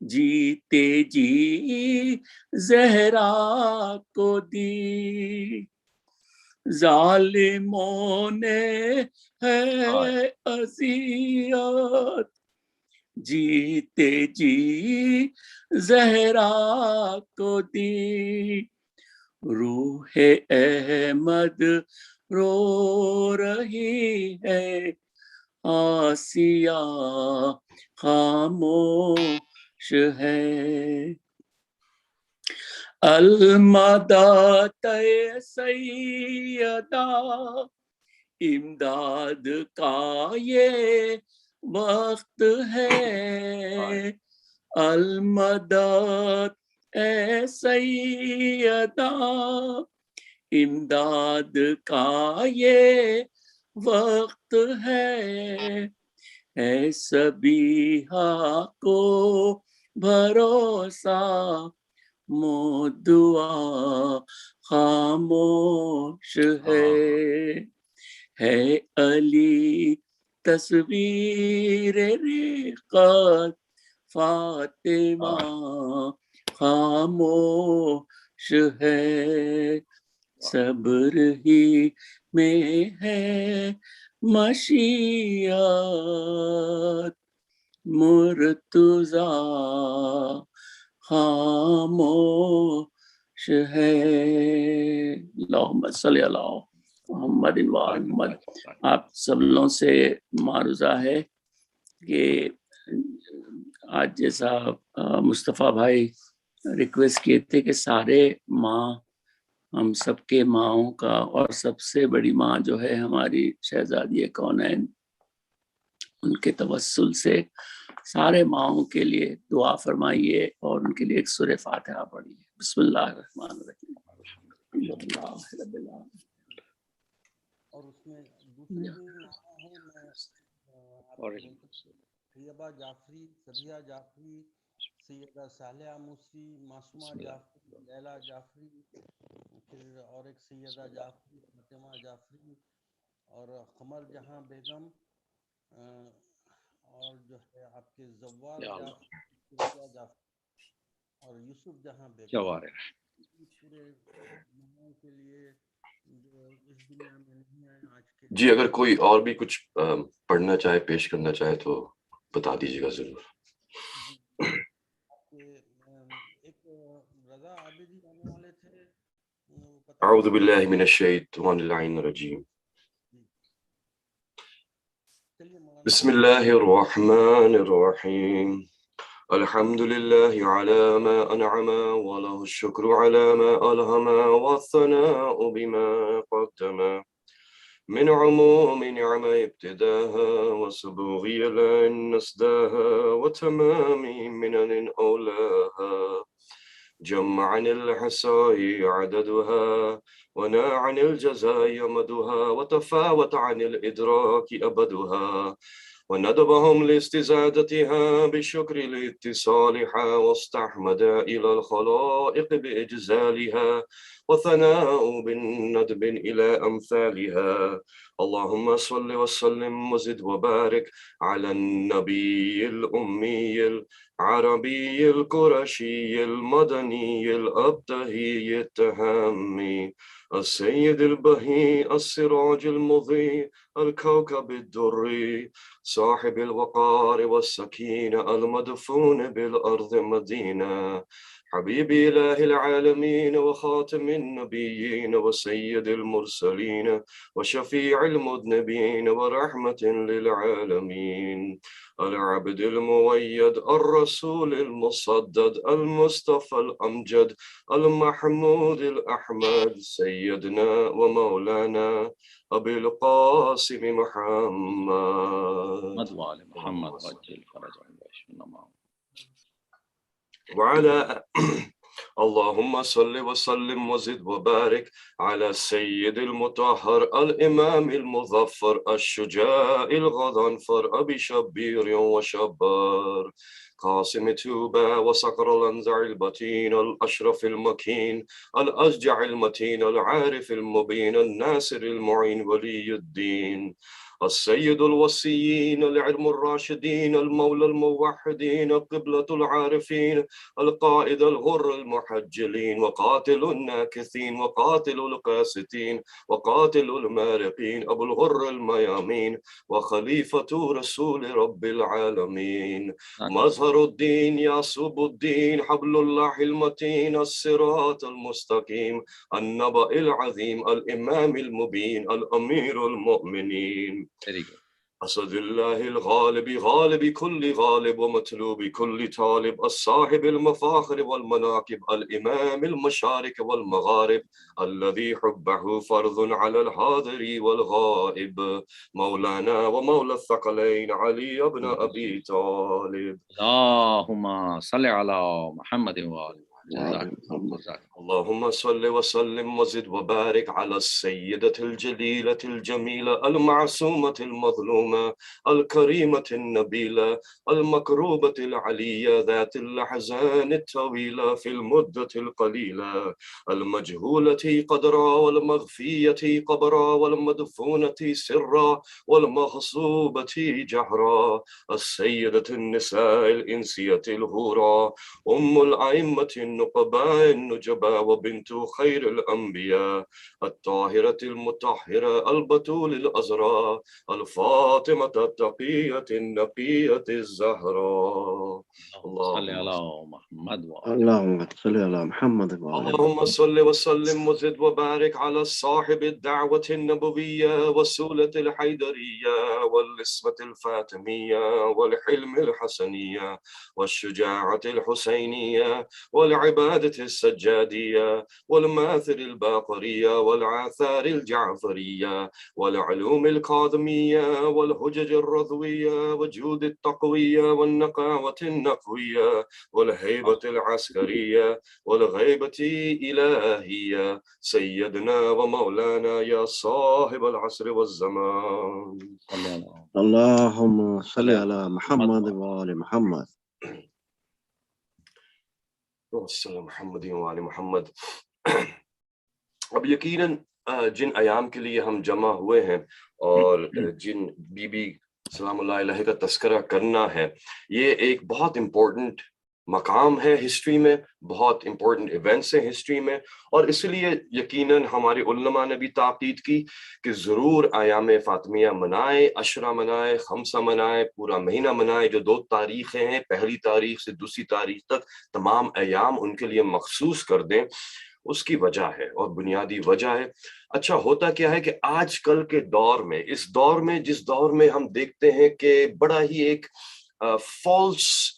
جیتے جی زہرا کو دی، ظالموں نے ہے اذیت، جیتے جی زہرا کو دی، روح احمد رو رہی ہے، آسیہ خاموش ہے، المدد سیدہ، امداد کا یہ وقت ہے، المدد اے سیدہ، امداد کا یہ وقت ہے، سبیحہ کو بھروسہ، مو دعا خاموش ہے علی تصویر رقت، فاطمہ خاموش ہے، صبر ہی میں ہے مشیت، مرتضی خاموش ہے۔ اللہم صلی علی محمد و آل محمد۔ آپ سب لوگوں سے معروضہ ہے کہ آج جیسا مصطفیٰ بھائی ریکویسٹ کیے تھے کہ سارے ماں، ہم سب کے ماؤں کا، اور سب سے بڑی ماں جو ہے ہماری شہزادی کونین، ان کے توسل سے سارے ماؤں کے لیے دعا فرمائیے اور ان کے لیے ایک سورہ فاتحہ پڑھیے۔ بسم اللہ الرحمن الرحیم۔ الحمدللہ رب العالمین۔ اور اس میں دوسرے بھی معنی ہیں، میں آپ کو بولتا ہوں، شیبہ جعفری، سبیہ جعفری، سیدہ صالحہ موسی، معصومہ جعفری، لیلہ جعفری، پھر اور ایک سیدہ جعفری، فاطمہ جعفری، اور قمر جہاں بیگم، اور جو ہے آپ کے زوار جعفری، صوفیہ جعفری، اور یوسف جہاں بیگم، پورے ماؤں کے لیے جو اس دنیا میں نہیں آئے آج کے جی اگر کوئی اور بھی کچھ پڑھنا چاہے، پیش کرنا چاہے تو بتا دیجیے گا ضرور۔ ایک رضا عابدی آنے والے تھے، اعوذ باللہ من الشیطان اللعین الرجیم، بسم اللہ الرحمن الرحیم، الحمد للہ علی ما انعم ولہ الشکر علی ما الہم والثناء بما قدم من عموم نعم ابتداها وسبوغ لعن نسداها وتمام منن أولاها، جمع عن الحصاء عددها ونا عن الجزاء يمدها وتفاوت عن الإدراك أبدها، وندبهم لاستزادتها بالشكر لاتصالها، واستحمد إلى الخلائق بإجزالها، وثناء بالندب إلى أمثالها. اللهم صل وسلم وزد وبارك على النبي الأمي العربي القرشي المدني الأبتهي التهامي السيد البهي السراج المضيء الكوكب الدري صاحب الوقار والسكينة المدفون بالأرض مدينة، حبيب إله العالمين وخاتم النبيين وسيد المرسلين وشفيع المذنبين ورحمة للعالمين، العبد المؤيد الرسول المصدد المصطفى الأمجد المحمود الأحمد، سيدنا ومولانا أبي القاسم محمد وعلى اللهم صل وسلم وزد وبارك على السيد المطهر الإمام المظفر الشجاع الغضنفر أبي شبير وشبار، القاسم توبة وصقر الأنزع البتين الأشرف المكين الأشجع المتين العارف المبين الناصر المعين ولي الدين السيد الوصيين العلم الراشدين المولى الموحدين قبلة العارفين القائد الغر المحجلين وقاتل الناكثين وقاتل القاسطين وقاتل المارقين أبو الغر الميامين وخليفة رسول رب العالمين مظهر الدين يعصب الدين حبل الله المتين الصراط المستقيم النبأ العظيم الإمام المبين الأمير المؤمنين أسد الله الغالب غالب كل غالب ومطلوب كل طالب الصاحب المفاخر والمناكب الإمام المشارق والمغارب الذي حبه فرض على الحاضر والغائب مولانا ومولى الثقلين علي بن أبي طالب اللهم صل على محمد وآله. اللهم صل وسلم وزد وبارك على السيدة الجليلة الجميلة المعصومة المظلومة الكريمة النبيلة المكروبة العلية ذات الأحزان الطويلة في المدة القليلة المجهولة قدرا والمغفية قبرا والمدفونة سرا والمغصوبة جهرا السيدة النساء الإنسية الهورى أم الأئمة النقباء النجباء وبنت خير الأنبياء الطاهرة المطهرة البتول الأزراء الفاطمة التقية النقية الزهراء اللهم صل على محمد اللهم صل وسلم وزد وبارك على صاحب الدعوة النبوية والسولة الحيدرية والإسمة الفاطمية والحلم الحسنية والشجاعة الحسينية والعبادة السجادية والماثر الباقرية والعاثار الجعفرية والعلوم الكاظمية والهجج الرضوية وجود التقوية والنقاوة النقوية والهيبة العسكرية والغيبة إلهية سيدنا ومولانا يا صاحب العصر والزمان اللهم صل على محمد وآل محمد وصلی محمد وآل محمد. اب یقیناً جن ایام کے لیے ہم جمع ہوئے ہیں اور جن بی بی سلام اللہ علیہ کا تذکرہ کرنا ہے، یہ ایک بہت امپورٹنٹ مقام ہے ہسٹری میں، بہت امپورٹنٹ ایونٹس ہیں ہسٹری میں، اور اس لیے یقیناً ہمارے علماء نے بھی تاکید کی کہ ضرور ایام فاطمیہ منائے، عشرہ منائے، خمسہ منائے، پورا مہینہ منائے. جو 2 تاریخیں ہیں، پہلی تاریخ سے دوسری تاریخ تک تمام ایام ان کے لیے مخصوص کر دیں. اس کی وجہ ہے اور بنیادی وجہ ہے. اچھا ہوتا کیا ہے کہ آج کل کے دور میں، اس دور میں جس دور میں ہم دیکھتے ہیں کہ بڑا ہی ایک فالس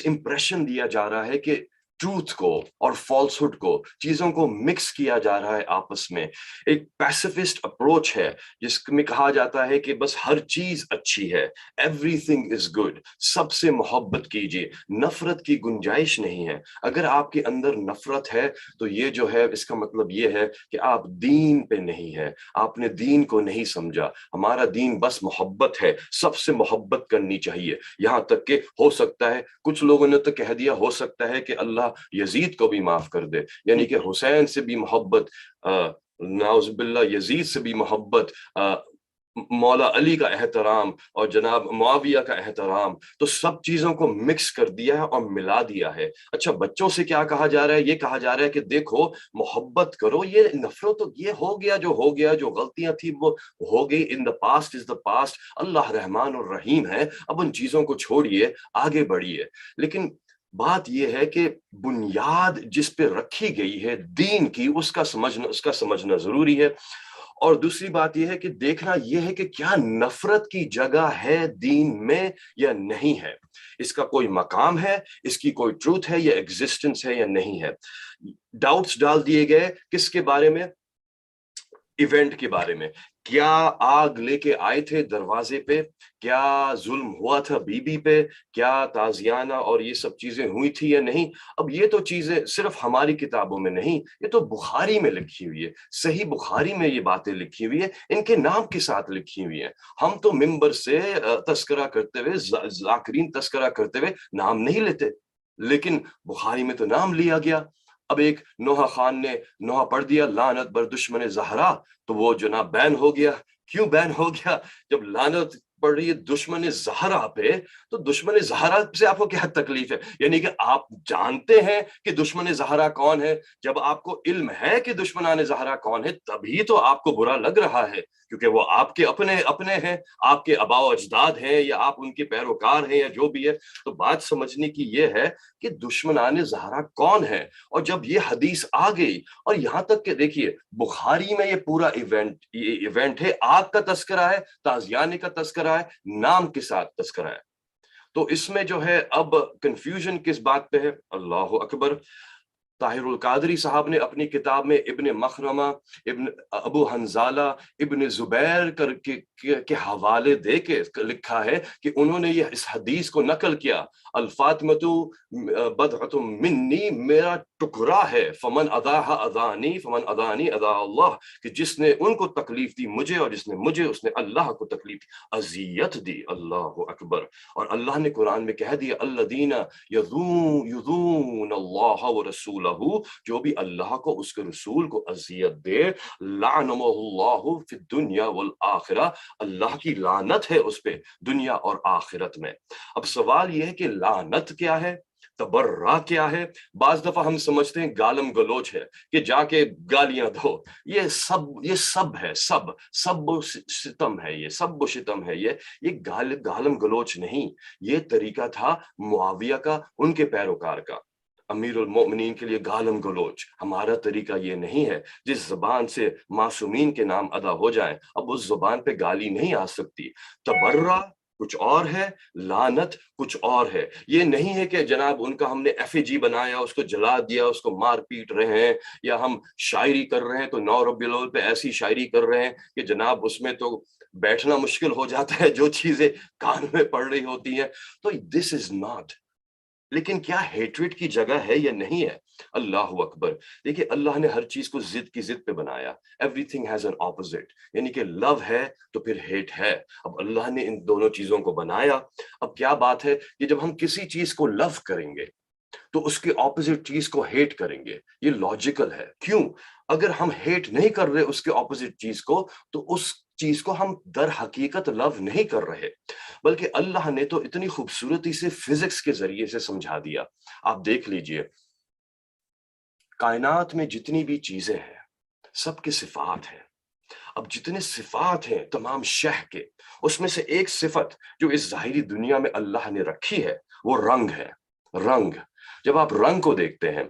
امپریشن دیا جا رہا ہے کہ ٹروتھ کو اور فالسہڈ کو، چیزوں کو مکس کیا جا رہا ہے آپس میں. ایک پیسیفسٹ اپروچ ہے جس میں کہا جاتا ہے کہ بس ہر چیز اچھی ہے، ایوری تھنگ از گڈ، سب سے محبت کیجیے، نفرت کی گنجائش نہیں ہے. اگر آپ کے اندر نفرت ہے تو یہ جو ہے اس کا مطلب یہ ہے کہ آپ دین پہ نہیں ہے، آپ نے دین کو نہیں سمجھا. ہمارا دین بس محبت ہے، سب سے محبت کرنی چاہیے. یہاں تک کہ ہو سکتا ہے کچھ لوگوں نے تو کہہ دیا ہو سکتا ہے کہ اللہ یزید کو بھی معاف کر دے، یعنی کہ حسین سے بھی محبت، نعوذ باللہ یزید سے بھی محبت، مولا علی کا احترام اور جناب معاویہ کا احترام، تو سب چیزوں کو مکس کر دیا ہے اور ملا دیا ہے. اچھا بچوں سے کیا کہا جا رہا ہے؟ یہ کہا جا رہا ہے کہ دیکھو محبت کرو، یہ نفرت تو یہ ہو گیا جو ہو گیا، جو غلطیاں تھیں وہ ہو گئی. ان the past is the past. اللہ رحمان الرحیم ہے، اب ان چیزوں کو چھوڑیے، آگے بڑھیے. لیکن بات یہ ہے کہ بنیاد جس پہ رکھی گئی ہے دین کی، اس کا سمجھنا ضروری ہے. اور دوسری بات یہ ہے کہ دیکھنا یہ ہے کہ کیا نفرت کی جگہ ہے دین میں یا نہیں ہے، اس کا کوئی مقام ہے، اس کی کوئی ٹروتھ ہے یا ایگزسٹنس ہے یا نہیں ہے. ڈاؤٹس ڈال دیے گئے کس کے بارے میں؟ ایونٹ کے بارے میں. کیا آگ لے کے آئے تھے دروازے پہ, کیا ظلم ہوا تھا بی بی پہ, کیا تازیانہ اور یہ سب چیزیں ہوئی تھی یا نہیں. اب یہ تو چیزیں صرف ہماری کتابوں میں نہیں, یہ تو بخاری میں لکھی ہوئی ہے, صحیح بخاری میں یہ باتیں لکھی ہوئی ہے, ان کے نام کے ساتھ لکھی ہوئی ہیں. ہم تو ممبر سے تذکرہ کرتے ہوئے, ذاکرین تذکرہ کرتے ہوئے نام نہیں لیتے, لیکن بخاری میں تو نام لیا گیا. اب ایک نوحہ خان نے نوحہ پڑھ دیا لعنت بر دشمن زہرا, تو وہ جناب بین ہو گیا. کیوں بین ہو گیا؟ جب لعنت پڑھ رہی ہے دشمن زہرا پہ, تو دشمن زہرا سے آپ کو کیا تکلیف ہے؟ یعنی کہ آپ جانتے ہیں کہ دشمن زہرا کون ہے. جب آپ کو علم ہے کہ دشمنان زہرا کون ہے, تبھی تو آپ کو برا لگ رہا ہے, کیونکہ وہ آپ کے اپنے ہیں, آپ کے آباء و اجداد ہیں, یا آپ ان کے پیروکار ہیں, یا جو بھی ہے. تو بات سمجھنے کی یہ ہے کہ دشمنان زہرا کون ہے. اور جب یہ حدیث آ گئی, اور یہاں تک کہ دیکھیے بخاری میں یہ پورا ایونٹ ہے, آگ کا تذکرہ ہے, تازیانے کا تذکرہ ہے, نام کے ساتھ تذکرہ ہے. تو اس میں جو ہے اب کنفیوژن کس بات پہ ہے؟ اللہ اکبر. طاہر القادری صاحب نے اپنی کتاب میں ابن مخرمہ, ابن ابو حنزالہ, ابن زبیر کے حوالے دے کے لکھا ہے کہ انہوں نے یہ اس حدیث کو نقل کیا, الفاطمۃ بضعۃ منی, میرا ٹکڑا ہے, فمن اضاها اضانی فمن اضانی اضا اللہ, کہ جس نے ان کو تکلیف دی مجھے, اور جس نے مجھے اس نے اللہ کو تکلیف دی, اذیت دی. اللہ اکبر. اور اللہ نے قرآن میں کہہ دیا الذین یؤذون اللہ ورسولہ, جو بھی اللہ کو اس کے رسول کو اذیت دے, لعنہ اللہ فی الدنیا والآخرہ, اللہ کی لعنت ہے اس پہ دنیا اور آخرت میں. اب سوال یہ ہے کہ لعنت کیا ہے, تبرہ کیا ہے؟ بعض دفعہ ہم سمجھتے ہیں گالم گلوچ ہے کہ جا کے گالیاں دو. یہ سب ہے, سب و ستم ہے, یہ سب و شتم ہے. یہ گالم گلوچ نہیں, یہ طریقہ تھا معاویہ کا, ان کے پیروکار کا, امیر المؤمنین کے لیے گالم گلوچ. ہمارا طریقہ یہ نہیں ہے. جس زبان سے معصومین کے نام ادا ہو جائیں, اب اس زبان پہ گالی نہیں آ سکتی. تبرہ کچھ اور ہے, لعنت کچھ اور ہے. یہ نہیں ہے کہ جناب ان کا ہم نے ایفیجی بنایا, اس کو جلا دیا, اس کو مار پیٹ رہے ہیں, یا ہم شاعری کر رہے ہیں تو 9 ربیع الاول پہ ایسی شاعری کر رہے ہیں کہ جناب اس میں تو بیٹھنا مشکل ہو جاتا ہے, جو چیزیں کان میں پڑ رہی ہوتی ہیں. تو دس از ناٹ. لیکن کیا ہیٹریٹ کی جگہ ہے یا نہیں ہے؟ اللہ اکبر. دیکھیے اللہ نے ہر چیز کو ضد کی ضد پہ بنایا. Every thing has an opposite, یعنی کہ لو ہے تو پھر ہیٹ ہے. اب اللہ نے ان دونوں چیزوں کو بنایا. اب کیا بات ہے کہ جب ہم کسی چیز کو لو کریں گے تو اس کے اپوزٹ چیز کو ہیٹ کریں گے. یہ لاجیکل ہے. کیوں؟ اگر ہم ہیٹ نہیں کر رہے اس کے اپوزٹ چیز کو, تو اس چیز کو ہم در حقیقت لو نہیں کر رہے, بلکہ اللہ نے تو اتنی خوبصورتی سے فزکس کے ذریعے سے سمجھا دیا. آپ دیکھ لیجئے کائنات میں جتنی بھی چیزیں ہیں سب کے صفات ہیں. اب جتنے صفات ہیں تمام شہ کے, اس میں سے ایک صفت جو اس ظاہری دنیا میں اللہ نے رکھی ہے وہ رنگ ہے. رنگ. جب آپ رنگ کو دیکھتے ہیں,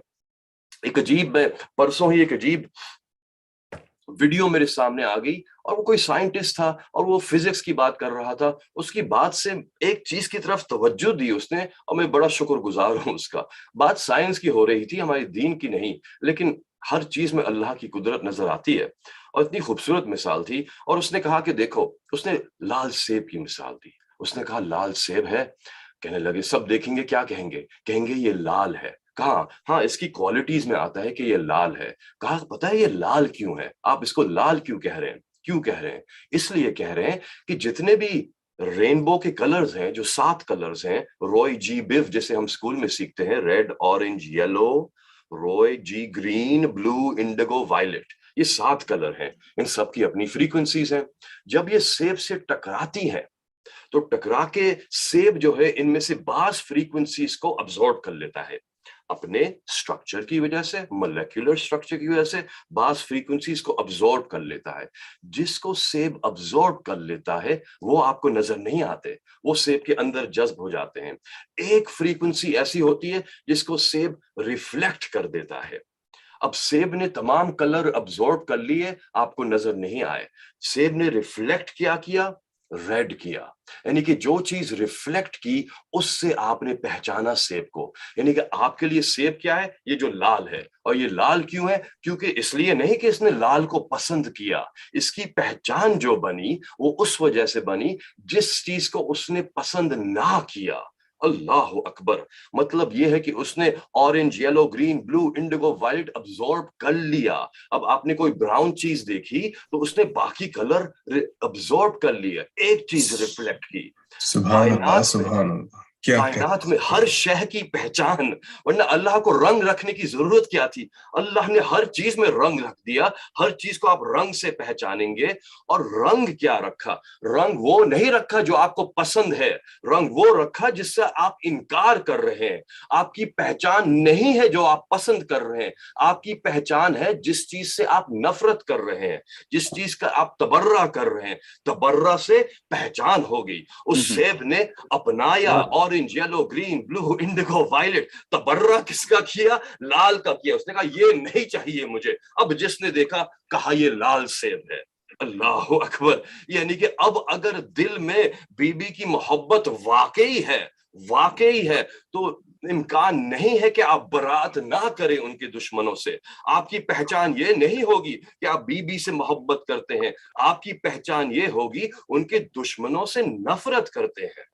ایک عجیب, پرسوں ہی ایک عجیب ویڈیو میرے سامنے آ گئی, اور وہ کوئی سائنٹسٹ تھا اور وہ فزکس کی بات کر رہا تھا. اس کی بات سے ایک چیز کی طرف توجہ دی اس نے, اور میں بڑا شکر گزار ہوں اس کا. بات سائنس کی ہو رہی تھی, ہماری دین کی نہیں, لیکن ہر چیز میں اللہ کی قدرت نظر آتی ہے, اور اتنی خوبصورت مثال تھی. اور اس نے کہا کہ دیکھو, اس نے لال سیب کی مثال دی. اس نے کہا لال سیب ہے. کہنے لگے سب دیکھیں گے کیا کہیں گے, کہیں گے یہ لال ہے. کہا ہاں اس کی کوالٹیز میں آتا ہے کہ یہ لال ہے. کہا پتہ ہے یہ لال کیوں ہے, آپ اس کو لال کیوں کہہ رہے ہیں؟ کیوں کہہ رہے ہیں؟ اس لیے کہہ رہے ہیں کہ جتنے بھی رینبو کے کلرز ہیں, جو 7 کلرز ہیں, روئے جی بیف جیسے ہم سکول میں سیکھتے ہیں, ریڈ, اورنج, یلو, روئے جی گرین, بلو, انڈیگو, وائلٹ, یہ 7 کلر ہیں. ان سب کی اپنی فریکوینسیز ہیں. جب یہ سیب سے ٹکراتی ہیں تو ٹکرا کے سیب جو ہے ان میں سے بعض فریکوینسیز کو ابزارب کر لیتا ہے اپنے سٹرکچر کی وجہ سے, مولیکولر سٹرکچر کی وجہ سے بعض فریکوینسیز کو ابزارب کر لیتا ہے. جس کو سیب ابزارب کر لیتا ہے وہ آپ کو نظر نہیں آتے, وہ سیب کے اندر جذب ہو جاتے ہیں. ایک فریکوینسی ایسی ہوتی ہے جس کو سیب ریفلیکٹ کر دیتا ہے. اب سیب نے تمام کلر ابزارب کر لیے, آپ کو نظر نہیں آئے. سیب نے ریفلیکٹ کیا, ریڈ کیا، یعنی کہ جو چیز ریفلیکٹ کی اس سے آپ نے پہچانا سیب کو. یعنی کہ آپ کے لیے سیب کیا ہے؟ یہ جو لال ہے. اور یہ لال کیوں ہے؟ کیونکہ اس لیے نہیں کہ اس نے لال کو پسند کیا، اس کی پہچان جو بنی وہ اس وجہ سے بنی جس چیز کو اس نے پسند نہ کیا. اللہ اکبر. مطلب یہ ہے کہ اس نے اورنج، یلو، گرین، بلو، انڈیگو، وائلٹ ابزورب کر لیا. اب آپ نے کوئی براؤن چیز دیکھی تو اس نے باقی کلر ابزورب کر لیا، ایک چیز ریفلیکٹ کی. سبحان اللہ سبحان اللہ. کائنات میں ہر شے کی پہچان، ورنہ اللہ کو رنگ رکھنے کی ضرورت کیا تھی؟ اللہ نے ہر چیز میں رنگ رکھ دیا. ہر چیز کو آپ رنگ سے پہچانیں گے. اور رنگ کیا رکھا؟ رنگ وہ نہیں رکھا جو آپ کو پسند ہے، رنگ وہ رکھا جس سے آپ انکار کر رہے ہیں. آپ کی پہچان نہیں ہے جو آپ پسند کر رہے ہیں، آپ کی پہچان ہے جس چیز سے آپ نفرت کر رہے ہیں، جس چیز کا آپ تبرہ کر رہے ہیں. تبرہ سے پہچان ہو گئی. اس سیب نے اپنایا اورنج، یلو، گرین، بلو، انڈیگو، وائلٹ. تبرہ کس کا کیا؟ لال کا کیا. اس نے کہا یہ نہیں چاہیے مجھے. اب جس نے دیکھا کہا یہ لال سیب ہے. اللہ اکبر. یعنی کہ اب اگر دل میں بی بی کی محبت واقعی ہے تو امکان نہیں ہے کہ آپ برات نہ کریں ان کے دشمنوں سے. آپ کی پہچان یہ نہیں ہوگی کہ آپ بی بی سے محبت کرتے ہیں، آپ کی پہچان یہ ہوگی ان کے دشمنوں سے نفرت کرتے ہیں.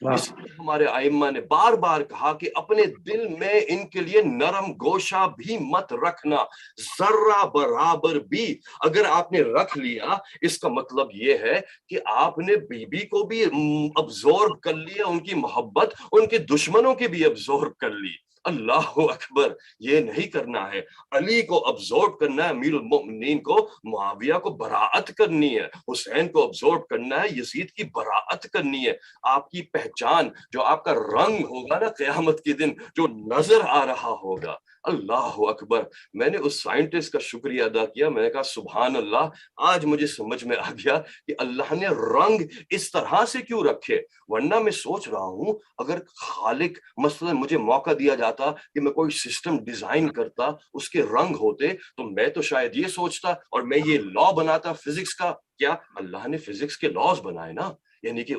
اس لیے ہمارے ائمہ نے بار بار کہا کہ اپنے دل میں ان کے لیے نرم گوشہ بھی مت رکھنا، ذرہ برابر بھی. اگر آپ نے رکھ لیا اس کا مطلب یہ ہے کہ آپ نے بی بی کو بھی ابزورب کر لیا، ان کی محبت ان کے دشمنوں کی بھی ابزورب کر لی. اللہ اکبر. یہ نہیں کرنا ہے. علی کو ابزورب کرنا ہے، امیر المؤمنین کو، معاویہ کو براعت کرنی ہے، حسین کو ابزورب کرنا ہے، یزید کی براعت کرنی ہے. آپ کی پہچان، جو آپ کا رنگ ہوگا نا قیامت کے دن، جو نظر آ رہا ہوگا. اللہ اکبر. میں نے اس سائنٹسٹ کا شکریہ ادا کیا. میں نے کہا سبحان اللہ، آج مجھے سمجھ میں آ گیا کہ اللہ نے رنگ اس طرح سے کیوں رکھے. ورنہ میں سوچ رہا ہوں اگر خالق مثلا مجھے موقع دیا جاتا کہ میں کوئی سسٹم ڈیزائن کرتا، اس کے رنگ ہوتے، تو میں تو شاید یہ سوچتا اور میں یہ لا بناتا فزکس کا. کیا اللہ نے فزکس کے لاز بنائے نا، یعنی کہ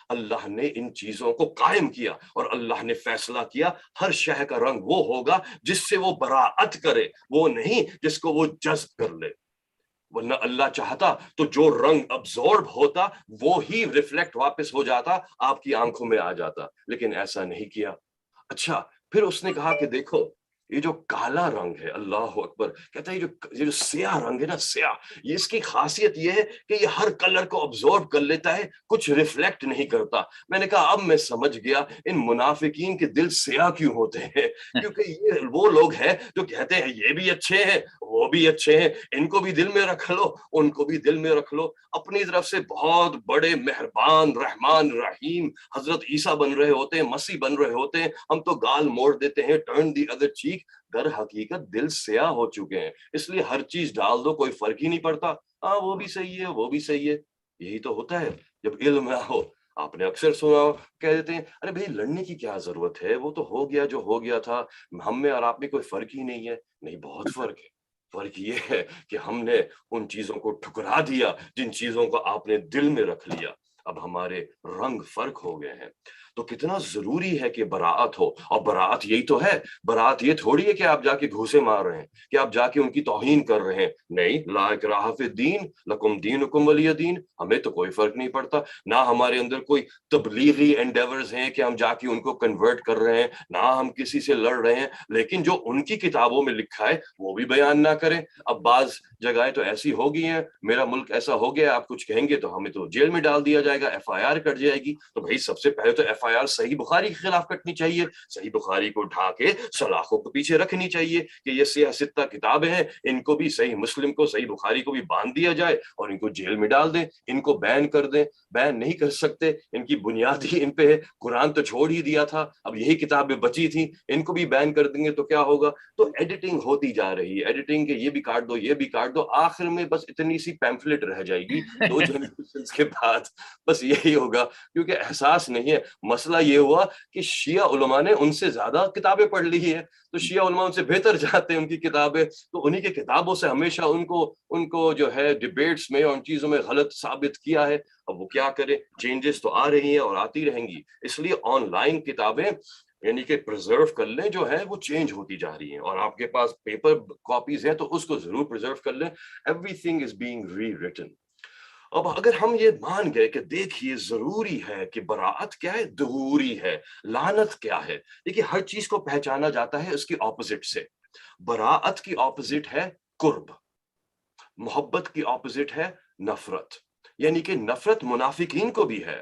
اللہ نے ان چیزوں کو قائم کیا اور اللہ نے فیصلہ کیا ہر شے کا رنگ وہ ہوگا جس سے وہ براعت کرے، وہ نہیں جس کو وہ جذب کر لے. ورنہ اللہ چاہتا تو جو رنگ ابزورب ہوتا وہ ہی ریفلیکٹ واپس ہو جاتا، آپ کی آنکھوں میں آ جاتا، لیکن ایسا نہیں کیا. اچھا پھر اس نے کہا کہ دیکھو یہ جو کالا رنگ ہے، اللہ اکبر، کہتا ہے یہ جو سیاہ رنگ ہے نا، سیاہ، یہ اس کی خاصیت یہ ہے کہ یہ ہر کلر کو ابزورب کر لیتا ہے، کچھ ریفلیکٹ نہیں کرتا. میں نے کہا اب میں سمجھ گیا ان منافقین کے دل سیاہ کیوں ہوتے ہیں، کیونکہ یہ وہ لوگ ہیں جو کہتے ہیں یہ بھی اچھے ہیں وہ بھی اچھے ہیں، ان کو بھی دل میں رکھ لو ان کو بھی دل میں رکھ لو. اپنی طرف سے بہت بڑے مہربان رحمان رحیم حضرت عیسیٰ بن رہے ہوتے ہیں، مسیح بن رہے ہوتے ہیں، ہم تو گال موڑ دیتے ہیں، ٹرن دی ادر چیک. در حقیقت دل سیاہ ہو چکے ہیں، اس لیے ہر چیز ڈال دو کوئی فرق ہی نہیں پڑتا. ہاں وہ بھی صحیح ہے وہ بھی صحیح ہے. یہی تو ہوتا ہے جب علم نہ ہو. آپ نے اکثر سنا ہو کہہ دیتے ہیں ارے بھائی لڑنے کی کیا ضرورت ہے، وہ تو ہو گیا جو ہو گیا تھا، ہم میں اور آپ میں کوئی فرق ہی نہیں ہے. نہیں، بہت فرق ہے. فرق یہ ہے کہ ہم نے ان چیزوں کو ٹھکرا دیا جن چیزوں کو آپ نے دل میں رکھ لیا. اب ہمارے رنگ فرق ہو گئے ہیں. تو کتنا ضروری ہے کہ براعت ہو. اور براعت یہی تو ہے، براعت یہ تھوڑی ہے کہ آپ جا کے گھوسے مار رہے ہیں، کہ آپ جا کے ان کی توہین کر رہے ہیں. نہیں، لا اکراہ فی الدین لکم دینکم ولی دین. ہمیں تو کوئی فرق نہیں پڑتا. نہ ہمارے اندر کوئی تبلیغی انڈیورز ہیں کہ ہم جا کے ان کو کنورٹ کر رہے ہیں، نہ ہم کسی سے لڑ رہے ہیں، لیکن جو ان کی کتابوں میں لکھا ہے وہ بھی بیان نہ کریں. اب بعض جگہیں تو ایسی ہو گئی ہیں، میرا ملک ایسا ہو گیا، آپ کچھ کہیں گے تو ہمیں تو جیل میں ڈال دیا جائے گا، ایف آئی آر کٹ جائے گی. تو بھائی سب سے پہلے تو ایف آئی آر صحیح بخاری کے خلاف کٹنی چاہیے، صحیح بخاری کو ڈھا کے سلاخوں کو پیچھے رکھنی چاہیے کہ یہ سیاہ ستہ کتابیں ہیں، ان کو بھی صحیح مسلم کو صحیح بخاری کو بھی باندھ دیا جائے اور ان کو جیل میں ڈال دیں، ان کو بین کر دیں. بین نہیں کر سکتے، ان کی بنیاد ہی ان پہ ہے. قرآن تو چھوڑ ہی دیا تھا، اب یہی کتابیں بچی تھیں، ان کو بھی بین کر دیں گے تو کیا ہوگا. تو ایڈیٹنگ ہوتی جا رہی ہے، ایڈیٹنگ کے یہ بھی کاٹ دو یہ بھی کاٹ دو، آخر میں بس اتنی سی پیمفلٹ رہ جائے گی 2 جنریشنز کے بعد. بس یہی ہوگا، کیونکہ احساس نہیں ہے. مسئلہ یہ ہوا کہ شیعہ علماء نے ان سے زیادہ کتابیں پڑھ لی ہے، تو شیعہ علماء ان سے بہتر جاتے ہیں ان کی کتابیں، تو انہی کے کتابوں سے ہمیشہ ان کو جو ہے ڈیبیٹس میں ان چیزوں میں غلط ثابت کیا ہے۔ اب وہ کیا کرے، چینجز تو آ رہی ہیں اور آتی رہیں گی، اس لیے آن لائن کتابیں یعنی کہ پرزرو کر لیں، جو ہے وہ چینج ہوتی جا رہی ہیں، اور آپ کے پاس پیپر کاپیز ہیں تو اس کو ضرور پرزرو کر لیں۔ Everything is being rewritten. اب اگر ہم یہ مان گئے کہ دیکھیے ضروری ہے کہ براءت کیا ہے، ظہوری ہے، لعنت کیا ہے، دیکھیے ہر چیز کو پہچانا جاتا ہے اس کی اپوزٹ سے۔ براءت کی اپوزٹ ہے قرب، محبت کی اپوزٹ ہے نفرت، یعنی کہ نفرت منافقین کو بھی ہے،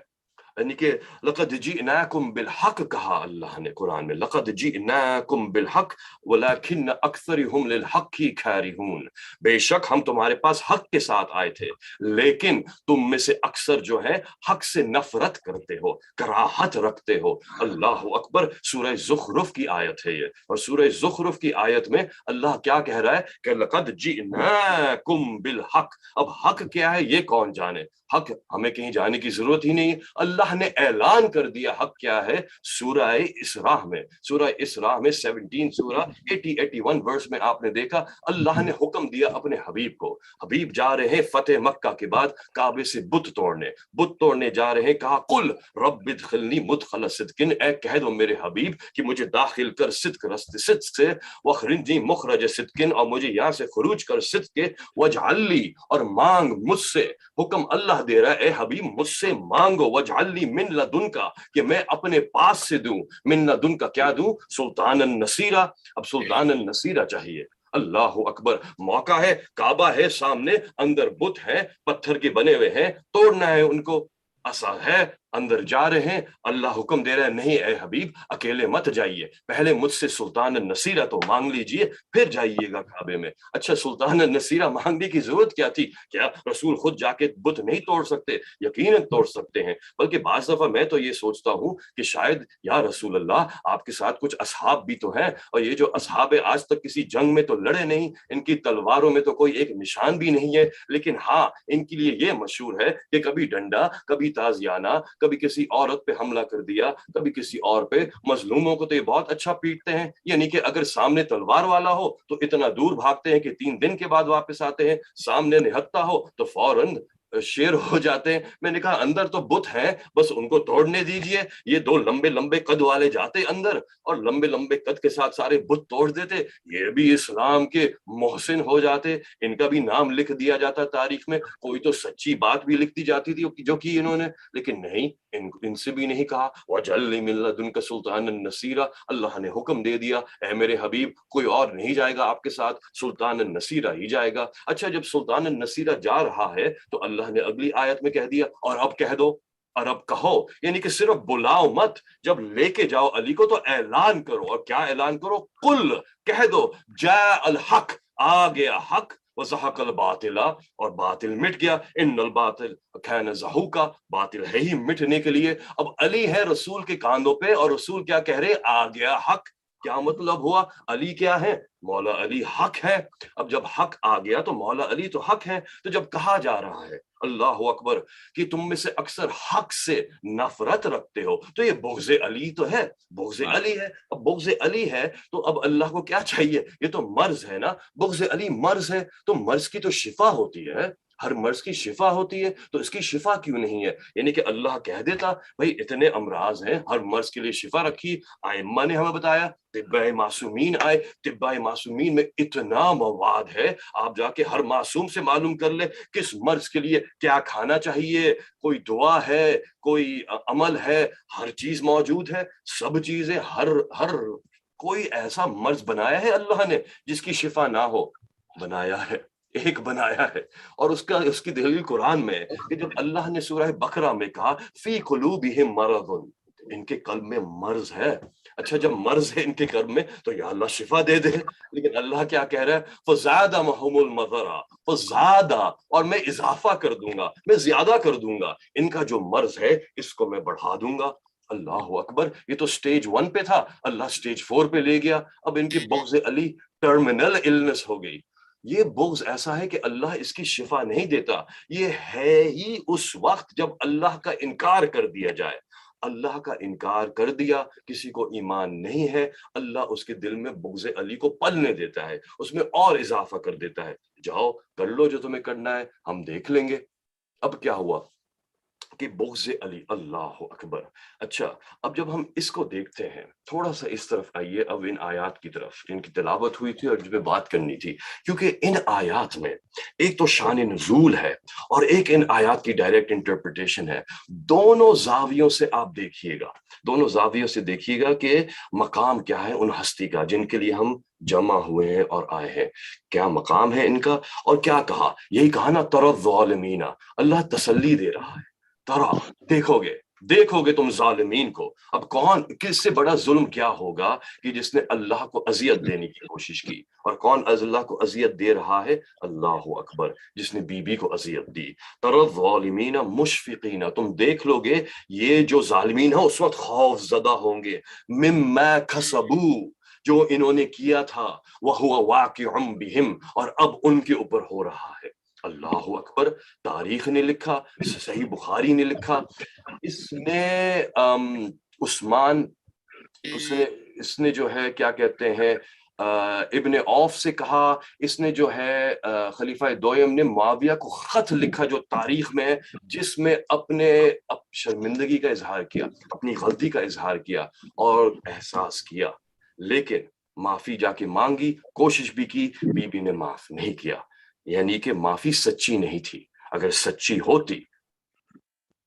یعنی کہ لقد جئناکم بالحق کہا اللہ نے قرآن میں، لقد جئناکم بالحق ولکن اکثرہم للحق کارہون، بے شک ہم تمہارے پاس حق کے ساتھ آئے تھے لیکن تم میں سے اکثر جو ہے حق سے نفرت کرتے ہو، کراہت رکھتے ہو۔ اللہ اکبر، سورہ زخرف کی آیت ہے یہ، اور سورہ زخرف کی آیت میں اللہ کیا کہہ رہا ہے کہ لقد جئناکم بالحق۔ اب حق کیا ہے یہ کون جانے، حق ہمیں کہیں جانے کی ضرورت ہی نہیں، اللہ نے اعلان کر دیا حق کیا ہے سورہ اسراء میں، سورہ اسراء میں 17 سورہ 81 ورس میں آپ نے دیکھا اللہ نے حکم دیا اپنے حبیب کو، حبیب جا رہے ہیں فتح مکہ کے بعد کعبے سے بت توڑنے جا رہے ہیں، کہا قل رب ادخلنی مدخل صدق، اے کہہ دو میرے حبیب کہ مجھے داخل کر صدق رست صدق سے، واخرجنی مخرج صدق، اور مجھے یہاں سے خروج کر صدق کے، واجعل لی، اور مانگ مجھ سے، حکم اللہ دے رہا ہے اے حبیب مجھ سے مانگو، واجعل لی من لدنکا، کہ میں اپنے پاس سے دوں، من لدنکا کیا دوں، سلطان النصیرہ۔ اب سلطان النصیرہ چاہیے، اللہ اکبر، موقع ہے، کعبہ ہے سامنے، اندر بت ہیں پتھر کے بنے ہوئے ہیں، توڑنا ہے ان کو، عصا ہے، اندر جا رہے ہیں، اللہ حکم دے رہا ہے نہیں اے حبیب اکیلے مت جائیے، پہلے مجھ سے سلطان النصیرہ تو مانگ لیجئے پھر جائیے گا کعبے میں۔ اچھا سلطان النصیرہ مانگنے کی ضرورت کیا تھی؟ کیا رسول خود جا کے بت نہیں توڑ سکتے؟ یقیناً توڑ سکتے ہیں، بلکہ بعض دفعہ میں تو یہ سوچتا ہوں کہ شاید یا رسول اللہ آپ کے ساتھ کچھ اصحاب بھی تو ہیں، اور یہ جو اصحاب آج تک کسی جنگ میں تو لڑے نہیں، ان کی تلواروں میں تو کوئی ایک نشان بھی نہیں ہے، لیکن ہاں ان کے لیے یہ مشہور ہے کہ کبھی ڈنڈا، کبھی تازیانہ، کبھی کسی عورت پہ حملہ کر دیا، کبھی کسی اور پہ، مظلوموں کو تو یہ بہت اچھا پیٹتے ہیں، یعنی کہ اگر سامنے تلوار والا ہو تو اتنا دور بھاگتے ہیں کہ 3 دن کے بعد واپس آتے ہیں، سامنے نہتا ہو تو فوراً شیر ہو جاتے ہیں۔ میں نے کہا اندر تو بت ہیں، بس ان کو توڑنے دیجئے۔ یہ 2 لمبے لمبے قد والے جاتے اندر اور لمبے لمبے قد کے ساتھ سارے بت توڑ دیتے، یہ بھی اسلام کے محسن ہو جاتے، ان کا بھی نام لکھ دیا جاتا تاریخ میں، کوئی تو سچی بات بھی لکھ دی جاتی تھی جو کی انہوں نے، لیکن نہیں، ان سے بھی نہیں کہا وَجَعَلْنِي مِن لَّدُنْكَ سُلْطَانًا نَصِيرًا، اللہ نے حکم دے دیا اے میرے حبیب کوئی اور نہیں جائے گا آپ کے ساتھ، سلطان النصیرہ ہی جائے گا۔ اچھا جب سلطان النصیرہ جا رہا ہے تو اللہ نے اگلی آیت میں کہہ دیا اور اب کہہ دو، اور اب کہو، یعنی کہ صرف بلاؤ مت، جب لے کے جاؤ علی کو تو اعلان کرو، اور کیا اعلان کرو؟ قل، کہہ دو، جاء الحق، آ گیا حق، وزحق الباطل، اور باطل مٹ گیا، ان الباطل کان زہوقا، باطل ہے ہی مٹنے کے لیے۔ اب علی ہے رسول کے کاندھوں پہ اور رسول کیا کہہ رہے؟ آ گیا حق۔ کیا مطلب ہوا؟ علی کیا ہے؟ مولا علی حق ہے۔ اب جب حق آ گیا تو مولا علی تو حق ہے، تو جب کہا جا رہا ہے اللہ اکبر کہ تم میں سے اکثر حق سے نفرت رکھتے ہو، تو یہ بغض علی تو ہے، بغض علی ہے۔ اب بغض علی ہے تو اب اللہ کو کیا چاہیے؟ یہ تو مرض ہے نا، بغض علی مرض ہے، تو مرض کی تو شفا ہوتی ہے، ہر مرض کی شفا ہوتی ہے، تو اس کی شفا کیوں نہیں ہے؟ یعنی کہ اللہ کہہ دیتا بھائی اتنے امراض ہیں، ہر مرض کے لیے شفا رکھی، ائمہ نے ہمیں بتایا، طب معصومین آئے، طب معصومین میں اتنا مواد ہے، آپ جا کے ہر معصوم سے معلوم کر لے کس مرض کے لیے کیا کھانا چاہیے، کوئی دعا ہے، کوئی عمل ہے، ہر چیز موجود ہے، سب چیزیں، ہر کوئی ایسا مرض بنایا ہے اللہ نے جس کی شفا نہ ہو؟ بنایا ہے، ایک بنایا ہے، اور اس کی دلیل قرآن میں ہے کہ جب اللہ نے سورہ بقرہ میں کہا فی قلوبہم مرض، ان کے قلب میں مرض ہے۔ اچھا جب مرض ہے ان کے قلب میں تو یا اللہ شفا دے دے، لیکن اللہ کیا کہہ رہا ہے؟ فزادہم المرض، فزادہ، اور میں اضافہ کر دوں گا، میں زیادہ کر دوں گا، ان کا جو مرض ہے اس کو میں بڑھا دوں گا۔ اللہ اکبر، یہ تو سٹیج 1 پہ تھا، اللہ سٹیج 4 پہ لے گیا، اب ان کی بغض علی ٹرمینل النس ہو گئی۔ یہ بغض ایسا ہے کہ اللہ اس کی شفا نہیں دیتا، یہ ہے ہی اس وقت جب اللہ کا انکار کر دیا جائے، اللہ کا انکار کر دیا, کسی کو ایمان نہیں ہے, اللہ اس کے دل میں بغض علی کو پلنے دیتا ہے, اس میں اور اضافہ کر دیتا ہے, جاؤ کر لو جو تمہیں کرنا ہے, ہم دیکھ لیں گے. اب کیا ہوا کہ بغض علی, اللہ اکبر. اچھا اب جب ہم اس کو دیکھتے ہیں, تھوڑا سا اس طرف آئیے اب ان آیات کی طرف, ان کی تلاوت ہوئی تھی اور جس پہ بات کرنی تھی, کیونکہ ان آیات میں ایک تو شان نزول ہے اور ایک ان آیات کی ڈائریکٹ انٹرپریٹیشن ہے. دونوں زاویوں سے آپ دیکھیے گا, دونوں زاویوں سے دیکھیے گا کہ مقام کیا ہے ان ہستی کا جن کے لیے ہم جمع ہوئے ہیں اور آئے ہیں, کیا مقام ہے ان کا, اور کیا کہا, یہی کہا نا تر الظالمین, اللہ تسلی دے رہا ہے, ترا دیکھو گے تم ظالمین کو. اب کون, کس سے بڑا ظلم کیا ہوگا کہ جس نے اللہ کو اذیت دینے کی کوشش کی, اور کون اللہ کو اذیت دے رہا ہے, اللہ اکبر, جس نے بی بی کو اذیت دی. تر الظالمین مشفقین, تم دیکھ لو گے یہ جو ظالمین ہیں اس وقت خوف زدہ ہوں گے, مما کسبو, جو انہوں نے کیا تھا, وَهُوَ وَاقِعٌ بِهِمْ, اور اب ان کے اوپر ہو رہا ہے. اللہ اکبر. تاریخ نے لکھا, صحیح بخاری نے لکھا, اس نے عثمان, اس نے جو ہے کیا کہتے ہیں ابن عوف سے کہا, اس نے جو ہے خلیفہ دویم نے معاویہ کو خط لکھا جو تاریخ میں ہے, جس میں اپنے شرمندگی کا اظہار کیا, اپنی غلطی کا اظہار کیا اور احساس کیا, لیکن معافی جا کے مانگی, کوشش بھی کی, بی بی نے معاف نہیں کیا. یعنی کہ معافی سچی نہیں تھی, اگر سچی ہوتی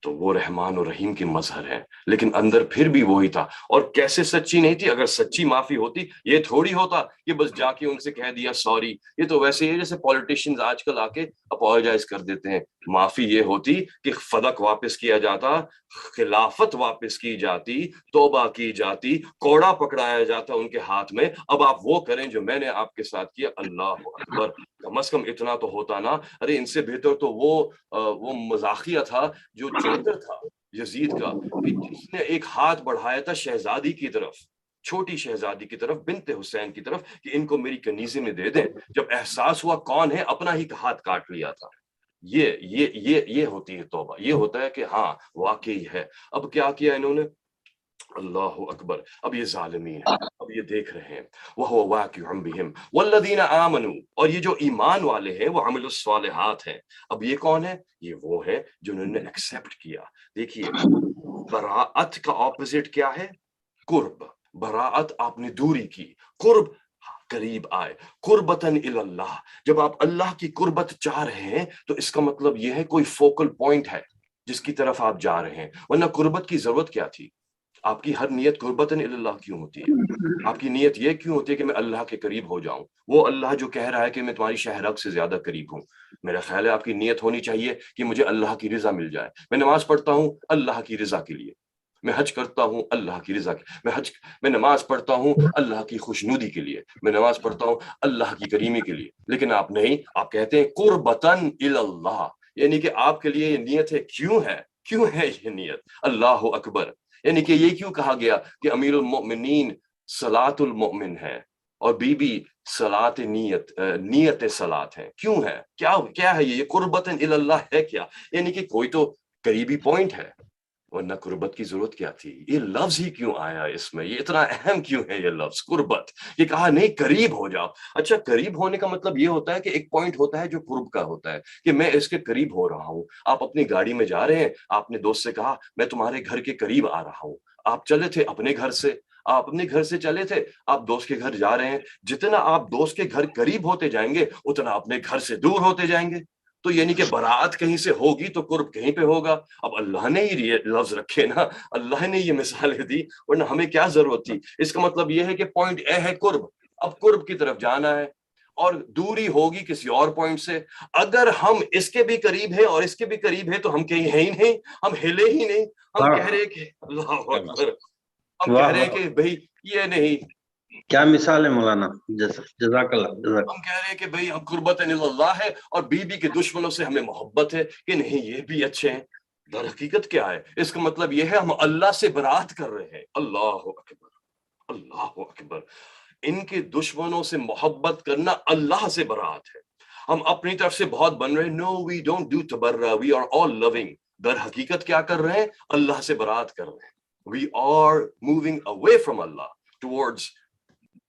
تو وہ رحمان و رحیم کی مظہر ہے, لیکن اندر پھر بھی وہی تھا. اور کیسے سچی نہیں تھی, اگر سچی معافی ہوتی یہ تھوڑی ہوتا کہ بس جا کے ان سے کہہ دیا سوری, یہ تو ویسے ہی جیسے پولیٹیشینز آج کل آ کے اپولوجائز کر دیتے ہیں. معافی یہ ہوتی کہ فدق واپس کیا جاتا, خلافت واپس کی جاتی, توبہ کی جاتی, کوڑا پکڑایا جاتا ان کے ہاتھ میں, اب آپ وہ کریں جو میں نے آپ کے ساتھ کیا. اللہ اکبر. کم از کم اتنا تو ہوتا نا. ارے ان سے بہتر تو وہ مزاحیہ تھا جو جوکر تھا یزید کا, کہ جس نے ایک ہاتھ بڑھایا تھا شہزادی کی طرف, چھوٹی شہزادی کی طرف, بنت حسین کی طرف, کہ ان کو میری کنیزے میں دے دیں. جب احساس ہوا کون ہے, اپنا ہی ہاتھ کاٹ لیا تھا. یہ ہوتی ہے توبہ, یہ ہوتا ہے کہ ہاں واقعی ہے. اب کیا کیا انہوں نے, اللہ اکبر. اب یہ ظالمین ہیں, اب یہ دیکھ رہے ہیں, وَهُوَ وَاقِعٌ بِهِمْ وَالَّذِينَ آمَنُوا, اور یہ جو ایمان والے ہیں وہ عملوا الصالحات ہیں. اب یہ کون ہے, یہ وہ ہے جنہوں نے ایکسیپٹ کیا. دیکھیے براءت کا اپوزٹ کیا ہے, قرب. براءت آپ نے دوری کی, قرب قریب آئے. قربتاً الی اللہ, جب آپ اللہ کی قربت چاہ رہے ہیں تو اس کا مطلب یہ ہے کوئی فوکل پوائنٹ ہے جس کی طرف آپ جا رہے ہیں, ورنہ قربت کی ضرورت کیا تھی. آپ کی ہر نیت قربتاً الی اللہ کیوں ہوتی ہے, آپ کی نیت یہ کیوں ہوتی ہے کہ میں اللہ کے قریب ہو جاؤں. وہ اللہ جو کہہ رہا ہے کہ میں تمہاری شہرک سے زیادہ قریب ہوں, میرا خیال ہے آپ کی نیت ہونی چاہیے کہ مجھے اللہ کی رضا مل جائے. میں نماز پڑھتا ہوں اللہ کی رضا کے لیے, میں حج کرتا ہوں اللہ کی رضا کے, میں نماز پڑھتا ہوں اللہ کی خوشنودی کے لیے, میں نماز پڑھتا ہوں اللہ کی کریمی کے لیے. لیکن آپ نہیں, آپ کہتے ہیں قربتاً الی اللہ, یعنی کہ آپ کے لیے یہ نیت ہے. کیوں ہے یہ نیت, اللہ اکبر. یعنی کہ یہ کیوں کہا گیا کہ امیر المؤمنین صلاۃ المؤمن ہے اور بی بی صلاۃ نیت صلاۃ ہے, کیوں ہے, کیا ہے یہ قربتاً الی اللہ ہے کیا, یعنی کہ کوئی تو قریبی پوائنٹ ہے, ورنہ قربت کی ضرورت کیا تھی. یہ لفظ ہی کیوں آیا اس میں, یہ اتنا اہم کیوں ہے یہ لفظ قربت, یہ کہا نہیں قریب ہو جاؤ. اچھا قریب ہونے کا مطلب یہ ہوتا ہے کہ ایک پوائنٹ ہوتا ہے جو قرب کا ہوتا ہے کہ میں اس کے قریب ہو رہا ہوں. آپ اپنی گاڑی میں جا رہے ہیں, آپ نے دوست سے کہا میں تمہارے گھر کے قریب آ رہا ہوں, آپ چلے تھے اپنے گھر سے, آپ اپنے گھر سے چلے تھے, آپ دوست کے گھر جا رہے ہیں, جتنا آپ دوست کے گھر قریب ہوتے جائیں گے اتنا اپنے گھر سے دور ہوتے جائیں گے. تو یعنی کہ براعت کہیں سے ہوگی تو قرب کہیں پہ ہوگا. اب اللہ نے ہی یہ لفظ رکھے نا, اللہ نے یہ مثالیں دی, ورنہ ہمیں کیا ضرورت تھی. اس کا مطلب یہ ہے کہ پوائنٹ اے ہے قرب, اب قرب کی طرف جانا ہے, اور دوری ہوگی کسی اور پوائنٹ سے. اگر ہم اس کے بھی قریب ہیں اور اس کے بھی قریب ہیں تو ہم کہیں ہیں ہی نہیں, ہم ہلے ہی نہیں. ہم کہہ رہے کہ اللہ اکبر, ہم کہہ رہے ہیں کہ بھئی یہ نہیں, کیا مثال ہے مولانا, جزاک اللہ. ہم کہہ رہے ہیں کہ بھئی ہم قربتاً الی اللہ ہے اور بی بی کے دشمنوں سے ہمیں محبت ہے کہ نہیں یہ بھی اچھے ہیں. در حقیقت کیا ہے, اس کا مطلب یہ ہے ہم اللہ سے برات کر رہے ہیں. اللہ اکبر, اللہ اکبر. ان کے دشمنوں سے محبت کرنا اللہ سے برات ہے. ہم اپنی طرف سے بہت بن رہے ہیں, نو وی ڈونٹ ڈو تبرہ, وی آر آل لونگ. در حقیقت کیا کر رہے ہیں, اللہ سے برات کر رہے ہیں. We are moving away from Allah towards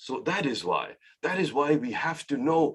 So that is why we have to know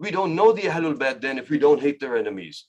We don't know the Ahlul Bayt then if we don't hate their enemies.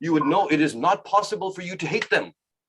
you would know it is not possible for you to hate them.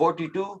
42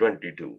22,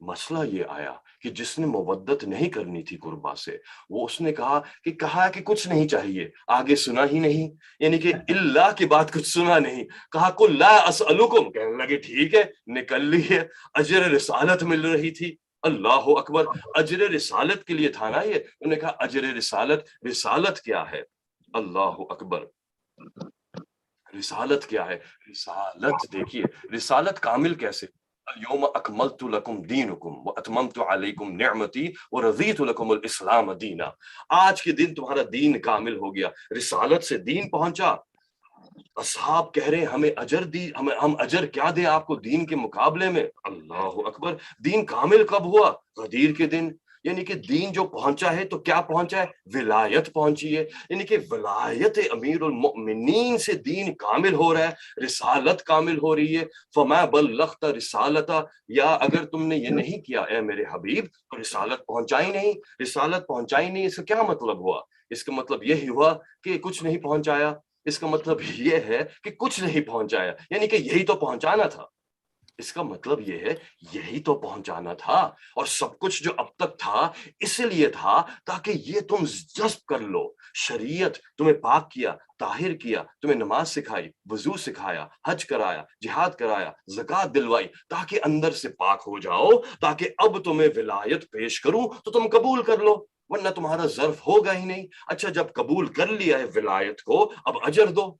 مسئلہ یہ آیا کہ جس نے مودت نہیں کرنی تھی قربا سے، وہ اس نے کہا کہ کچھ نہیں چاہیے، آگے سنا ہی نہیں، یعنی کہ اللہ کی بات کچھ سنا نہیں، کہا قل لا اسألکم، کہنے لگے ٹھیک ہے نکل لی ہے، اجر رسالت مل رہی تھی۔ اللہ اکبر، اجر رسالت کے لیے تھا نا یہ، انہوں نے کہا اجر رسالت کیا ہے؟ اللہ اکبر، رسالت کیا ہے؟ رسالت دیکھیے، رسالت کامل کیسے؟ اليوم اکملت لکم دینکم واتممت علیکم نعمتی ورضیت لکم الاسلام دینا، آج کے دن تمہارا دین کامل ہو گیا، رسالت سے دین پہنچا۔ اصحاب کہہ رہے ہیں ہمیں اجر دی، ہم اجر کیا دیں آپ کو دین کے مقابلے میں؟ اللہ اکبر، دین کامل کب ہوا؟ غدیر کے دن، یعنی کہ دین جو پہنچا ہے تو کیا پہنچا ہے؟ ولایت پہنچی ہے، یعنی کہ ولایت امیر المؤمنین سے دین کامل ہو رہا ہے، رسالت کامل ہو رہی ہے۔ فما بلغت رسالتا، یا اگر تم نے یہ نہیں کیا اے میرے حبیب تو رسالت پہنچائی نہیں، رسالت پہنچائی نہیں، اس کا کیا مطلب ہوا؟ اس کا مطلب یہی ہوا کہ کچھ نہیں پہنچایا، اس کا مطلب یہ ہے کہ کچھ نہیں پہنچایا، یعنی کہ یہی تو پہنچانا تھا، اس کا مطلب یہ ہے یہی تو پہنچانا تھا، اور سب کچھ جو اب تک تھا اس لیے تھا تاکہ یہ تم جذب کر لو، شریعت تمہیں پاک کیا، طاہر کیا، تمہیں نماز سکھائی، وضو سکھایا، حج کرایا، جہاد کرایا، زکوٰۃ دلوائی، تاکہ اندر سے پاک ہو جاؤ، تاکہ اب تمہیں ولایت پیش کروں تو تم قبول کر لو، ورنہ تمہارا ظرف ہوگا ہی نہیں۔ اچھا جب قبول کر لیا ہے ولایت کو، اب اجر دو۔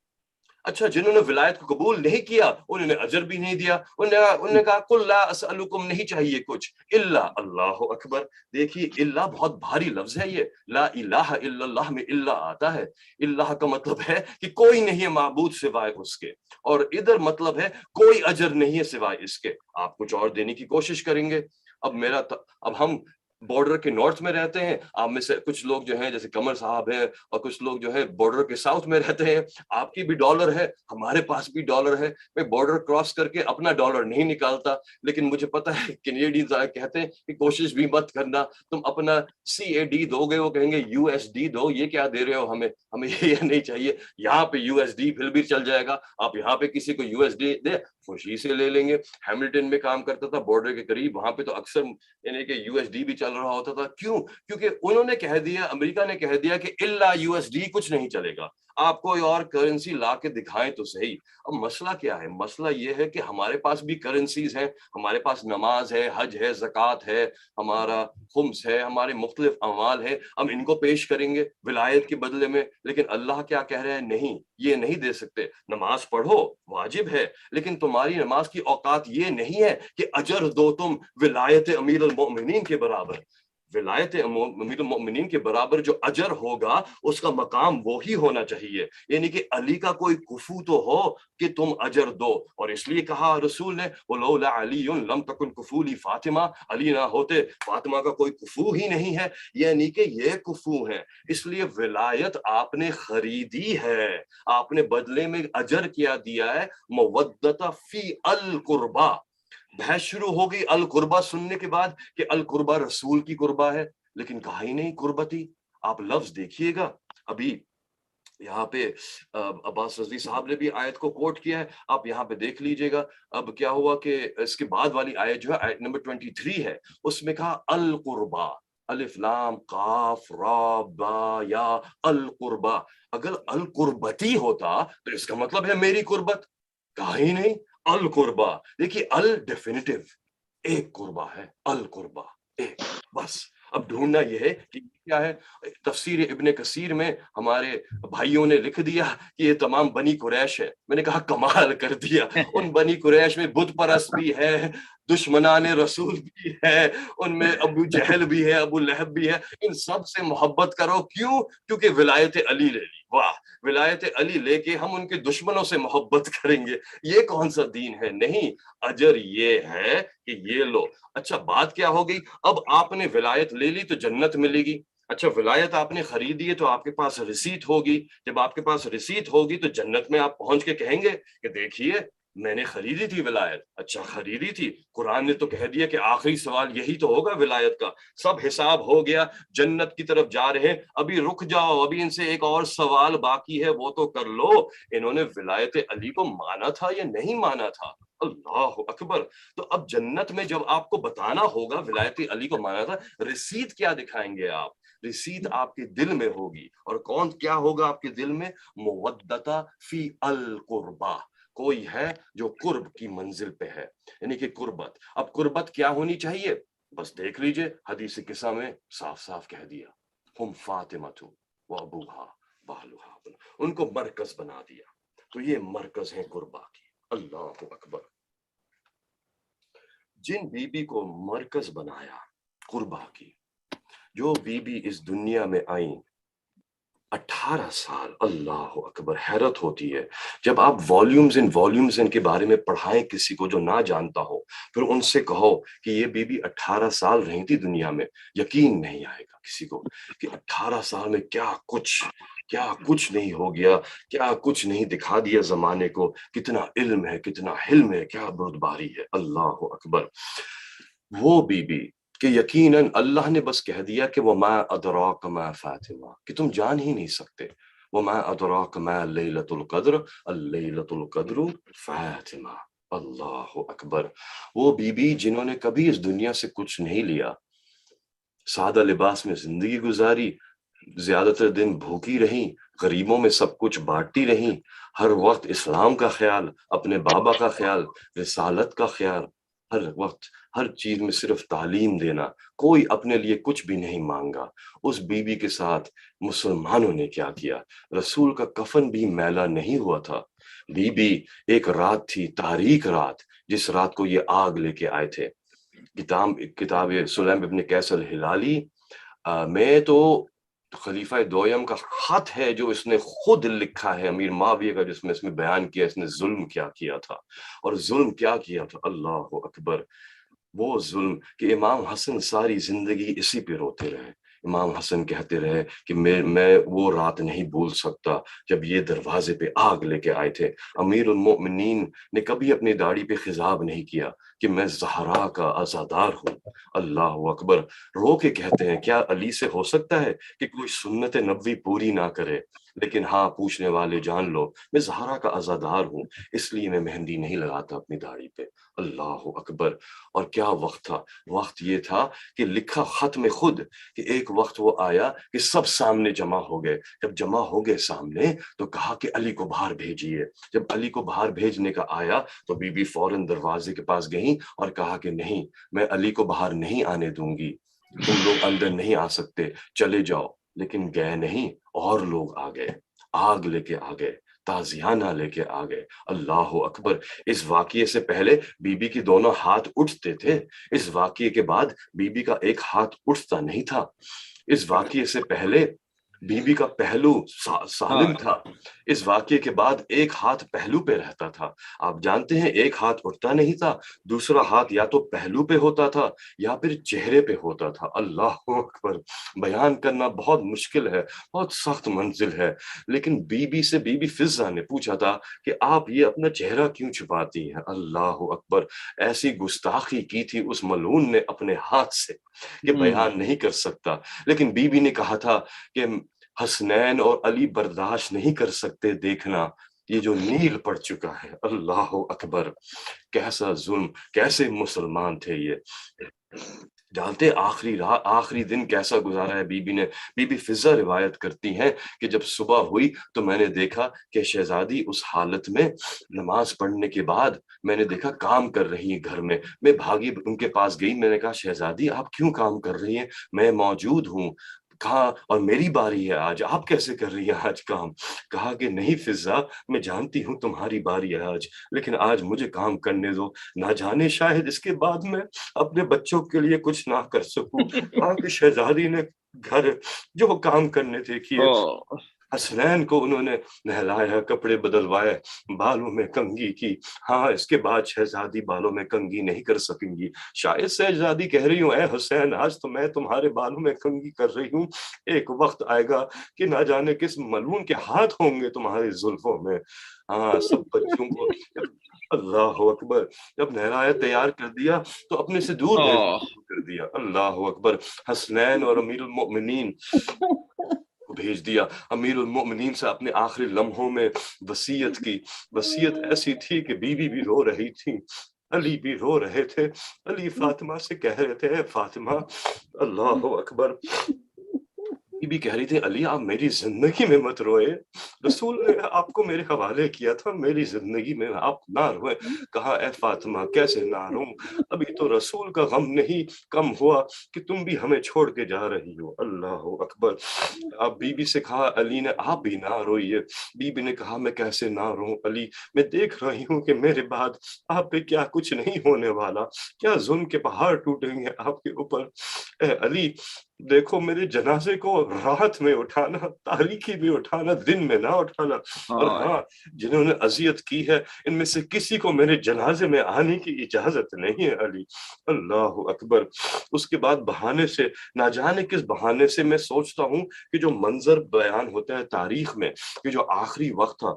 اچھا جنہوں نے ولایت کو قبول نہیں کیا انہوں نے اجر بھی نہیں دیا، انہوں نے کہا قل لا اسألکم، نہیں چاہیے کچھ الا، اللہ اکبر، دیکھیے الا بہت بھاری لفظ ہے، یہ لا الہ الا اللہ میں الا آتا ہے، اللہ کا مطلب ہے کہ کوئی نہیں ہے معبود سوائے اس کے، اور ادھر مطلب ہے کوئی اجر نہیں ہے سوائے اس کے، آپ کچھ اور دینے کی کوشش کریں گے۔ اب ہم بارڈر کے نارتھ میں رہتے ہیں، آپ میں سے کچھ لوگ جو ہیں جیسے قمر صاحب ہیں، اور کچھ لوگ جو ہے بارڈر کے ساؤتھ میں رہتے ہیں، آپ کی بھی ڈالر ہے، ہمارے پاس بھی ڈالر ہے، میں بارڈر کراس کر کے اپنا ڈالر نہیں نکالتا، لیکن مجھے پتا ہے کینیڈینز کہتے ہیں کہ کوشش بھی مت کرنا، تم اپنا CAD دو گے، وہ کہیں گے USD دو، یہ کیا دے رہے ہو ہمیں یہ نہیں چاہیے، یہاں پہ USD پھر بھی چل جائے گا، آپ یہاں پہ کسی کو USD دے خوشی سے لے لیں گے۔ ہیملٹن میں کام کرتا تھا بارڈر کے قریب، وہاں پہ تو اکثر یعنی کہ USD بھی چل رہا ہوتا تھا، کیوں؟ کیونکہ انہوں نے کہہ دیا، امریکہ نے کہہ دیا کہ الا USD کچھ نہیں چلے گا، آپ کوئی اور کرنسی لا کے دکھائیں تو صحیح۔ اب مسئلہ کیا ہے؟ مسئلہ یہ ہے کہ ہمارے پاس بھی کرنسیز ہیں، ہمارے پاس نماز ہے، حج ہے، زکوٰۃ ہے، ہمارا خمس ہے، ہمارے مختلف اعمال ہیں، ہم ان کو پیش کریں گے ولایت کے بدلے میں، لیکن اللہ کیا کہہ رہے ہیں؟ نہیں، یہ نہیں دے سکتے۔ نماز پڑھو واجب ہے، لیکن تمہاری نماز کی اوقات یہ نہیں ہے کہ اجر دو تم ولایت امیر المؤمنین کے برابر، ولایت امیر المؤمنین کے برابر جو اجر ہوگا اس کا مقام وہی ہونا چاہیے، یعنی کہ علی کا کوئی کفو تو ہو کہ تم اجر دو، اور اس لیے کہا رسول نے وَلَوْلَا عَلِيٌّ لَمْ تَكُنْ كُفُوا لِي فاطمہ، علی نہ ہوتے فاطمہ کا کوئی کفو ہی نہیں ہے، یعنی کہ یہ کفو ہے، اس لیے ولایت آپ نے خریدی ہے، آپ نے بدلے میں اجر کیا دیا ہے، مودت فی القربہ۔ بحث شروع ہو گئی القربہ سننے کے بعد کہ القربہ رسول کی قربہ ہے، لیکن کہا ہی نہیں قربتی۔ آپ لفظ دیکھیے گا، ابھی یہاں پہ عباس رضوی صاحب نے بھی آیت کو کوٹ کیا ہے، آپ یہاں پہ دیکھ لیجئے گا۔ اب کیا ہوا کہ اس کے بعد والی آیت جو ہے آیت نمبر 23 ہے، اس میں کہا القربہ، الف لام قاف را با یا، القربہ، اگر القربتی ہوتا تو اس کا مطلب ہے میری قربت، کہا ہی نہیں القربہ۔ دیکھیے ال ڈیفینیٹو، ایک قربہ ہے، القربہ ایک، بس۔ اب ڈھونڈنا یہ ہے کہ کیا ہے۔ تفسیر ابن کثیر میں ہمارے بھائیوں نے لکھ دیا کہ یہ تمام بنی قریش ہے، میں نے کہا کمال کر دیا، ان بنی قریش میں بت پرست بھی ہے، دشمنان رسول بھی ہے، ان میں ابو جہل بھی ہے، ابو لہب بھی ہے، ان سب سے محبت کرو، کیوں؟ کیونکہ ولایت علی لے لی، واہ، ولایت علی لے کے ہم ان کے دشمنوں سے محبت کریں گے، یہ کون سا دین ہے؟ نہیں، اجر یہ ہے کہ یہ لو۔ اچھا بات کیا ہو گئی؟ اب آپ نے ولایت لے لی تو جنت ملے گی، اچھا ولایت آپ نے خریدی ہے تو آپ کے پاس رسیت ہوگی، جب آپ کے پاس رسیت ہوگی تو جنت میں آپ پہنچ کے کہیں گے کہ دیکھیے میں نے خریدی تھی ولایت، اچھا خریدی تھی، قرآن نے تو کہہ دیا کہ آخری سوال یہی تو ہوگا ولایت کا، سب حساب ہو گیا، جنت کی طرف جا رہے ہیں، ابھی رک جاؤ، ابھی ان سے ایک اور سوال باقی ہے وہ تو کر لو۔ انہوں نے ولایت علی کو مانا تھا یا نہیں مانا تھا؟ اللہ اکبر. تو اب جنت میں جب آپ کو بتانا ہوگا ولایت علی کو مانا تھا, رسید کیا دکھائیں گے آپ؟ رسید آپ کے دل میں ہوگی. اور کون کیا ہوگا آپ کے دل میں؟ مودتا فی القربہ, کوئی ہے جو قرب کی منزل پہ ہے, یعنی کہ قربت. اب قربت کیا ہونی چاہیے؟ بس دیکھ لیجئے, حدیث قصہ میں صاف صاف کہہ دیا, ہم فاطمہ و ابوہا بالہا, ان کو مرکز بنا دیا. تو یہ مرکز ہے قربا کی. اللہ اکبر. جن بی بی کو مرکز بنایا قربا کی, جو بی بی اس دنیا میں آئیں 18 سال, اللہ اکبر. حیرت ہوتی ہے جب آپ والیومز ان کے بارے میں پڑھائیں کسی کو جو نہ جانتا ہو, پھر ان سے کہو کہ یہ بی بی 18 سال رہی تھی دنیا میں, یقین نہیں آئے گا کسی کو کہ 18 سال میں کیا کچھ نہیں ہو گیا, کیا کچھ نہیں دکھا دیا زمانے کو, کتنا علم ہے, کتنا حلم ہے, کیا بردباری ہے. اللہ اکبر. وہ بی بی کہ یقیناً اللہ نے بس کہہ دیا کہ وما ادراک ما فاطمہ, کہ تم جان ہی نہیں سکتے. وما ادراک ما لیلۃ القدر, اللیلۃ القدر فاطمہ. اللہ اکبر. وہ بی بی جنہوں نے کبھی اس دنیا سے کچھ نہیں لیا, سادہ لباس میں زندگی گزاری, زیادہ تر دن بھوکی رہیں, غریبوں میں سب کچھ بانٹتی رہیں, ہر وقت اسلام کا خیال, اپنے بابا کا خیال, رسالت کا خیال, ہر وقت ہر چیز میں صرف تعلیم دینا, کوئی اپنے لیے کچھ بھی نہیں مانگا. اس بی بی کے ساتھ مسلمانوں نے کیا کیا؟ رسول کا کفن بھی میلا نہیں ہوا تھا. بی بی ایک رات تھی, تاریک رات, جس رات کو یہ آگ لے کے آئے تھے. کتاب سلیم ابن قیس الہلالی میں تو خلیفہ دویم کا خط ہے جو اس نے خود لکھا ہے امیر معاویہ کا, جس میں اس میں بیان کیا اس نے ظلم کیا کیا تھا. اور ظلم کیا کیا تھا, اللہ اکبر. وہ ظلم کہ امام حسن ساری زندگی اسی پہ روتے رہے. امام حسن کہتے رہے کہ میں وہ رات نہیں بھول سکتا جب یہ دروازے پہ آگ لے کے آئے تھے. امیر المؤمنین نے کبھی اپنی داڑھی پہ خضاب نہیں کیا کہ میں زہرا کا عزادار ہوں. اللہ اکبر. رو کے کہتے ہیں کیا علی سے ہو سکتا ہے کہ کوئی سنت نبوی پوری نہ کرے؟ لیکن ہاں, پوچھنے والے جان لو, میں زہرا کا عزادار ہوں, اس لیے میں مہندی نہیں لگاتا اپنی داڑھی پہ. اللہ اکبر. اور کیا وقت تھا؟ وقت یہ تھا کہ لکھا خط میں خود کہ ایک وقت وہ آیا کہ سب سامنے جمع ہو گئے. جب جمع ہو گئے سامنے تو کہا کہ علی کو باہر بھیجیے. جب علی کو باہر بھیجنے کا آیا تو بی بی فوراً دروازے کے پاس گئیں اور کہا کہ نہیں, میں علی کو باہر نہیں آنے دوں گی, تم لوگ اندر نہیں آ سکتے, چلے جاؤ. لیکن گئے نہیں, اور لوگ آ گئے, آگ لے کے آ گئے, تازیانہ لے کے آ گئے. اللہ اکبر. اس واقعے سے پہلے بی بی کے دونوں ہاتھ اٹھتے تھے, اس واقعے کے بعد بی بی کا ایک ہاتھ اٹھتا نہیں تھا. اس واقعے سے پہلے بی بی کا پہلو سالم تھا, اس واقعے کے بعد ایک ہاتھ پہلو پہ رہتا تھا. آپ جانتے ہیں ایک ہاتھ اٹھتا نہیں تھا, دوسرا ہاتھ یا تو پہلو پہ ہوتا تھا یا پھر چہرے پہ ہوتا تھا. اللہ اکبر. بیان کرنا بہت مشکل ہے, بہت سخت منزل ہے. لیکن بی بی سے بی بی فضہ نے پوچھا تھا کہ آپ یہ اپنا چہرہ کیوں چھپاتی ہیں؟ اللہ اکبر. ایسی گستاخی کی تھی اس ملعون نے اپنے ہاتھ سے کہ بیان نہیں کر سکتا. لیکن بی بی نے کہا تھا کہ حسنین اور علی برداشت نہیں کر سکتے دیکھنا یہ جو نیل پڑ چکا ہے. اللہ اکبر. کیسا ظلم, کیسے مسلمان تھے یہ. جانتے آخری دن کیسا گزارا ہے بی بی نے؟ بی بی فضہ روایت کرتی ہیں کہ جب صبح ہوئی تو میں نے دیکھا کہ شہزادی اس حالت میں نماز پڑھنے کے بعد میں نے دیکھا کام کر رہی ہیں گھر میں. میں بھاگی ان کے پاس گئی, میں نے کہا شہزادی آپ کیوں کام کر رہی ہیں؟ میں موجود ہوں. کہا اور میری باری ہے آج, آپ کیسے کر رہی ہیں آج کام؟ کہا کہ نہیں فضہ, میں جانتی ہوں تمہاری باری ہے آج, لیکن آج مجھے کام کرنے دو, نہ جانے شاید اس کے بعد میں اپنے بچوں کے لیے کچھ نہ کر سکوں. کہا کہ شہزادی نے گھر جو کام کرنے تھے کیے. حسنین کو انہوں نے نہلایا, کپڑے بدلوائے, بالوں میں کنگھی کی. ہاں, اس کے بعد شہزادی بالوں میں کنگھی نہیں کر سکیں گی. شاید شہزادی کہہ رہی ہوں اے حسین آج تو میں تمہارے بالوں میں کنگھی کر رہی ہوں, ایک وقت آئے گا کہ نہ جانے کس ملعون کے ہاتھ ہوں گے تمہاری زلفوں میں. ہاں, سب بچوں کو اللہ اکبر جب نہلایا تیار کر دیا تو اپنے سے دور بھیجنا کر دیا. اللہ اکبر. حسنین اور امیر المؤمنین کو بھیج دیا. امیر المؤمنین سے اپنے آخری لمحوں میں وصیت کی. وصیت ایسی تھی کہ بیوی بھی رو رہی تھی, علی بھی رو رہے تھے. علی فاطمہ سے کہہ رہے تھے, فاطمہ اللہ اکبر. بی بی کہہ رہی تھی, علی آپ میری زندگی میں مت روئے, رسول نے آپ کو میرے حوالے کیا تھا, میری زندگی میں آپ نہ روئے. کہا اے فاطمہ کیسے نہ روں, ابھی تو رسول کا غم نہیں کم ہوا کہ تم بھی ہمیں چھوڑ کے جا رہی ہو. اللہ اکبر. اب بی بی سے کہا, علی نے آپ بھی نہ روئیے. بی بی نے کہا میں کیسے نہ روں علی, میں دیکھ رہی ہوں کہ میرے بعد آپ پہ کیا کچھ نہیں ہونے والا, کیا ظلم کے پہاڑ ٹوٹیں گے آپ کے اوپر. اے علی دیکھو میرے جنازے کو رات میں اٹھانا, تاریکی میں اٹھانا, دن میں نہ اٹھانا. اور ہاں جنہوں نے اذیت کی ہے ان میں سے کسی کو میرے جنازے میں آنے کی اجازت نہیں ہے علی. اللہ اکبر. اس کے بعد بہانے سے, نہ جانے کس بہانے سے, میں سوچتا ہوں کہ جو منظر بیان ہوتا ہے تاریخ میں کہ جو آخری وقت تھا,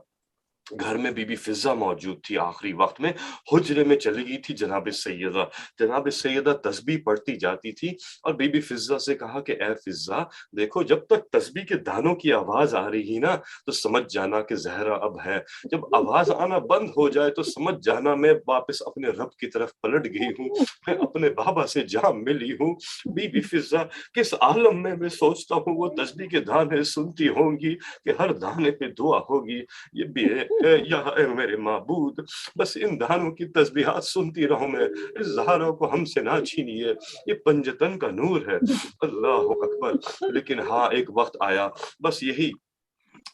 گھر میں بی بی فضہ موجود تھی, آخری وقت میں حجرے میں چلی گئی تھی جناب سیدہ. جناب سیدہ تسبیح پڑھتی جاتی تھی اور بی بی فضہ سے کہا کہ اے فضہ دیکھو جب تک تسبیح کے دانوں کی آواز آ رہی نا تو سمجھ جانا کہ زہرا اب ہے, جب آواز آنا بند ہو جائے تو سمجھ جانا میں واپس اپنے رب کی طرف پلٹ گئی ہوں, میں اپنے بابا سے جا ملی ہوں. بی بی فضہ کس عالم میں سوچتا ہوں وہ تسبیح کے دانے سنتی ہوں گی کہ ہر دانے پہ دعا ہوگی, یہ بھی یا اے میرے معبود بس ان دانوں کی تسبیحات سنتی رہوں میں, اس زہرا کو ہم سے نہ چھینیے, یہ پنجتن کا نور ہے. اللہ اکبر. لیکن ہاں ایک وقت آیا, بس یہی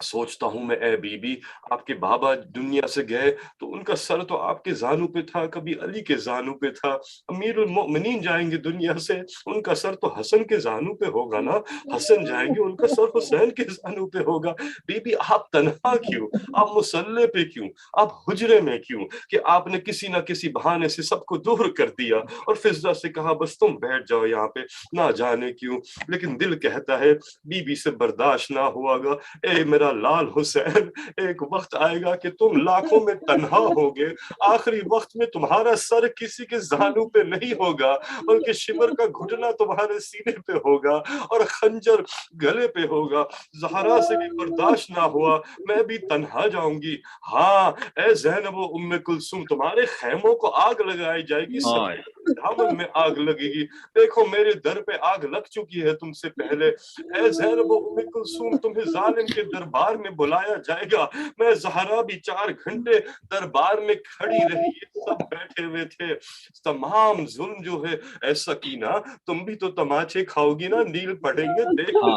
سوچتا ہوں میں, اے بی بی آپ کے بابا دنیا سے گئے تو ان کا سر تو آپ کے زانو پہ تھا, کبھی علی کے زانو پہ تھا. امیر المؤمنین جائیں گے دنیا سے, ان کا سر تو حسن کے زانو پہ ہوگا نا, حسن جائیں گے ان کا سر حسین کے زانو پہ ہوگا. بی بی آپ تنہا کیوں, آپ مصلے پہ کیوں, آپ حجرے میں کیوں, کہ آپ نے کسی نہ کسی بہانے سے سب کو دور کر دیا. اور فضہ سے کہا بس تم بیٹھ جاؤ یہاں پہ, نہ جانے کیوں, لیکن دل کہتا ہے بی بی سے برداشت نہ ہوا گا. اے میرا لال حسین, ایک وقت آئے گا کہ تم لاکھوں میں تنہا ہوگے, آخری وقت میں تمہارا سر کسی کے زانو پہ نہیں ہوگا بلکہ شمر کا گھٹنا تمہارے سینے پہ ہوگا اور خنجر گلے پہ ہوگا. زہرا سے بھی برداشت نہ ہوا, میں بھی تنہا جاؤں گی. ہاں اے زینب و ام کلثوم تمہارے خیموں کو آگ لگائی جائے گی, دامن میں آگ لگے گی. دیکھو میرے در پہ آگ لگ چکی ہے تم سے پہلے. اے زینب و ام کلثوم تمہیں ظالم کے دربار میں بلایا جائے گا. میں زہرا بھی 4 گھنٹے دربار میں کھڑی رہی, سب بیٹھے ہوئے تھے. تمام ظلم جو ہے, اے سکینہ تم بھی تو تماچے کھاؤ گی نا, نیل پڑیں گے. دیکھو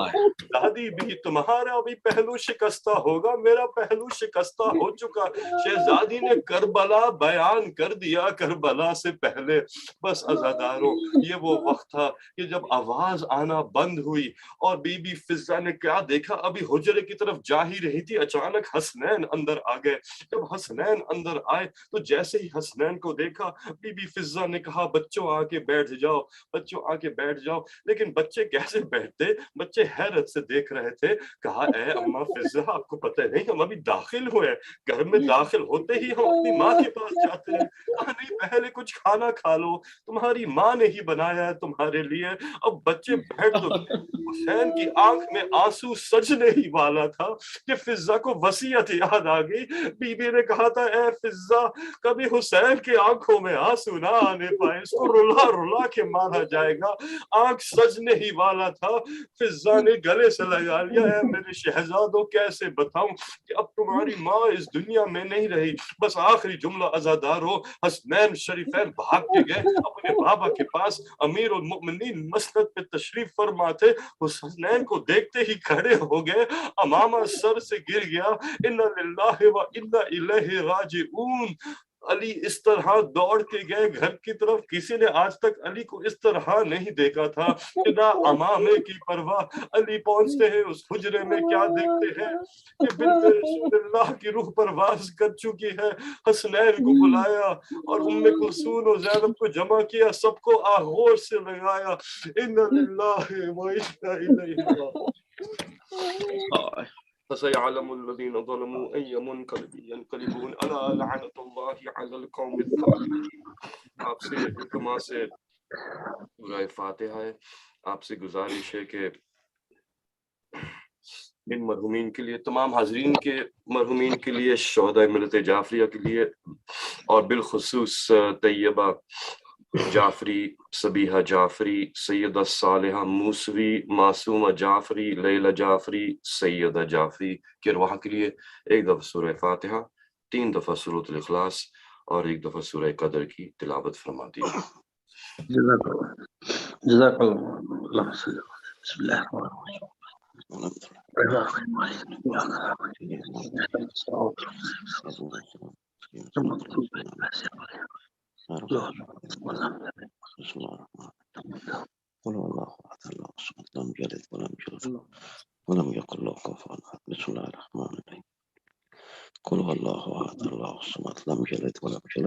دادی بھی, تمہارا بھی پہلو شکستہ ہوگا, میرا پہلو شکستہ ہو چکا. شہزادی نے کربلا بیان کر دیا کربلا سے پہلے. بس عزاداروں یہ وہ وقت تھا کہ جب آواز آنا بند ہوئی اور بی بی فضہ نے کیا دیکھا, ابھی حجرے کی طرف جا ہی رہی تھی, اچانک حسنین اندر آ گئے. جب حسنین اندر آئے تو جیسے ہی حسنین کو دیکھا بی بی فضہ نے کہا بچوں آ کے بیٹھ جاؤ, بچوں آ کے بیٹھ جاؤ. لیکن بچے کیسے بیٹھتے, بچے حیرت سے دیکھ رہے تھے. کہا اے اماں فضہ آپ کو پتہ نہیں ہم ابھی داخل ہوئے, گھر میں داخل ہوتے ہی ہم اپنی ماں کے پاس جاتے ہیں. کہا نہیں پہلے کچھ کھانا کھا لو, تمہاری ماں نے ہی بنایا ہے تمہارے لیے. اب بچے بیٹھ تو گئے. حسین کی آنکھ میں آنسو سجنے ہی والا تھا کہ فضہ کو وصیت یاد آ گئی. بی بی نے کہا تھا اے فضہ کبھی حسین کی آنکھوں میں آنسو نہ آنے پائے, اس کو رلا رلا کے مارا جائے گا. آنکھ سجنے ہی والا تھا. فضہ نے گلے سے لگا لیا, اے میرے شہزادوں کیسے بتاؤں کہ اب تمہاری ماں اس دنیا میں نہیں رہی. بس آخری جملہ عزادارو, حسنین شریفین بھاگ کے گئے اپنے بابا کے پاس. امیر المؤمنین مسند پہ تشریف فرما تھے. حسنین کو دیکھتے ہی کھڑے ہو گئے, امامہ سر سے گر گیا. انا للہ و انا الیہ راجعون. علی اس طرح دوڑ کے گئے گھر کی طرف. کسی نے آج تک علی کو اس طرح نہیں دیکھا تھا کہ نہ امامے کی پرواہ. علی پہنچتے ہیں اس حجرے میں, کیا دیکھتے ہیں کہ بنت رسول اللہ کی روح پرواز کر چکی ہے. حسنین کو بلایا اور ام کلثوم اور زینب کو جمع کیا, سب کو آغوش سے لگایا. انا للہ و انا الیہ راجعون. فسيعلم الذين ظلموا أي منقلب ينقلبون ألا لعنة الله على القوم الظالمين. آپ سے التماس ہے, غیر فاتحہ ہے, آپ سے گزارش ہے کہ ان مرحومین کے لیے، تمام حاضرین کے مرحومین کے لیے، شہداء ملت جعفریہ کے لیے، اور بالخصوص طیبہ جعفری، صبیحہ جعفری، سیدہ صالحہ موسوی، معصومہ جعفری، لیلہ جعفری، سیدہ جعفری کی ارواح کے لیے ایک دفعہ سورہ فاتحہ، 3 دفعہ سورۃ الاخلاص اور 1 دفعہ سورہ قدر کی تلاوت فرما دیجیے۔ جزاک اللہ، اللہم صلی اللہ علیہ وسلم۔ بسم اللہ الرحمن قل هو الله احد الله الصمد لم يلد ولم يولد ولم يكن له كفوا احد. بسم الله الرحمن الرحيم. قل هو الله احد الله الصمد لم يلد ولم يولد